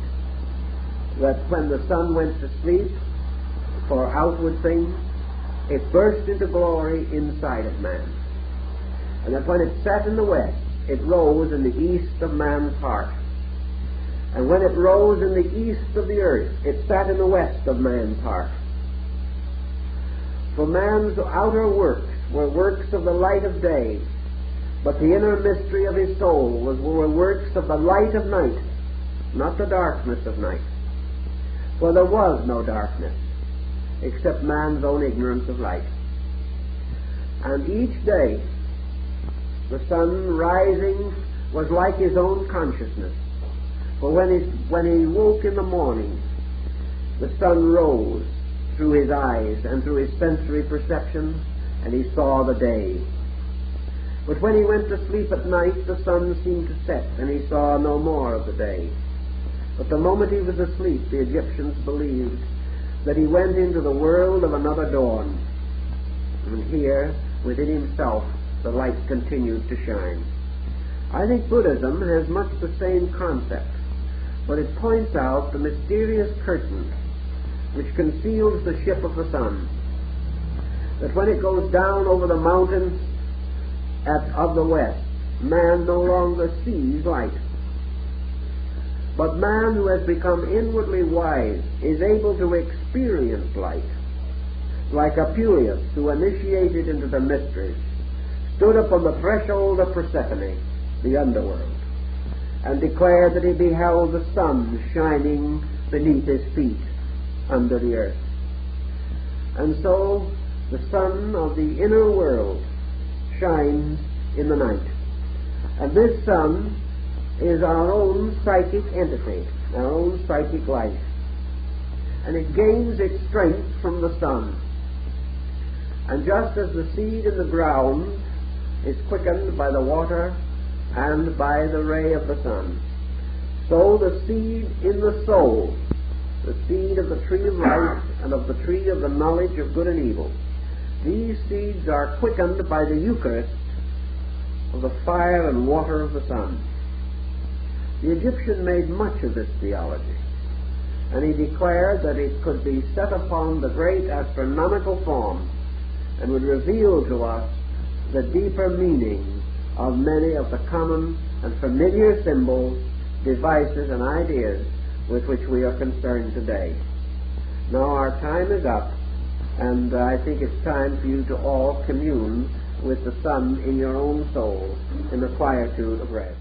[SPEAKER 1] that when the sun went to sleep for outward things, it burst into glory inside of man. And that when it set in the west, it rose in the east of man's heart. And when it rose in the east of the earth, it sat in the west of man's heart. For man's outer works were works of the light of day, but the inner mystery of his soul were works of the light of night, not the darkness of night. For there was no darkness, except man's own ignorance of light. And each day, the sun rising was like his own consciousness. For when he woke in the morning, the sun rose through his eyes and through his sensory perception, and he saw the day. But when he went to sleep at night, the sun seemed to set, and he saw no more of the day. But the moment he was asleep, the Egyptians believed that he went into the world of another dawn. And here, within himself, the light continued to shine. I think Buddhism has much the same concept, but it points out the mysterious curtain which conceals the ship of the sun, that when it goes down over the mountains of the west, man no longer sees light. But man who has become inwardly wise is able to experience light, like Apuleius, who initiated into the mysteries, stood upon the threshold of Persephone, the underworld, and declared that he beheld the sun shining beneath his feet under the earth. And so the sun of the inner world shines in the night. And this sun is our own psychic entity, our own psychic life. And it gains its strength from the sun. And just as the seed in the ground is quickened by the water and by the ray of the sun, so the seed in the soul, the seed of the tree of life and of the tree of the knowledge of good and evil, these seeds are quickened by the Eucharist of the fire and water of the sun. The Egyptian made much of this theology, and he declared that it could be set upon the great astronomical form and would reveal to us the deeper meaning of many of the common and familiar symbols, devices, and ideas with which we are concerned today. Now our time is up, and I think it's time for you to all commune with the sun in your own soul in the quietude of rest.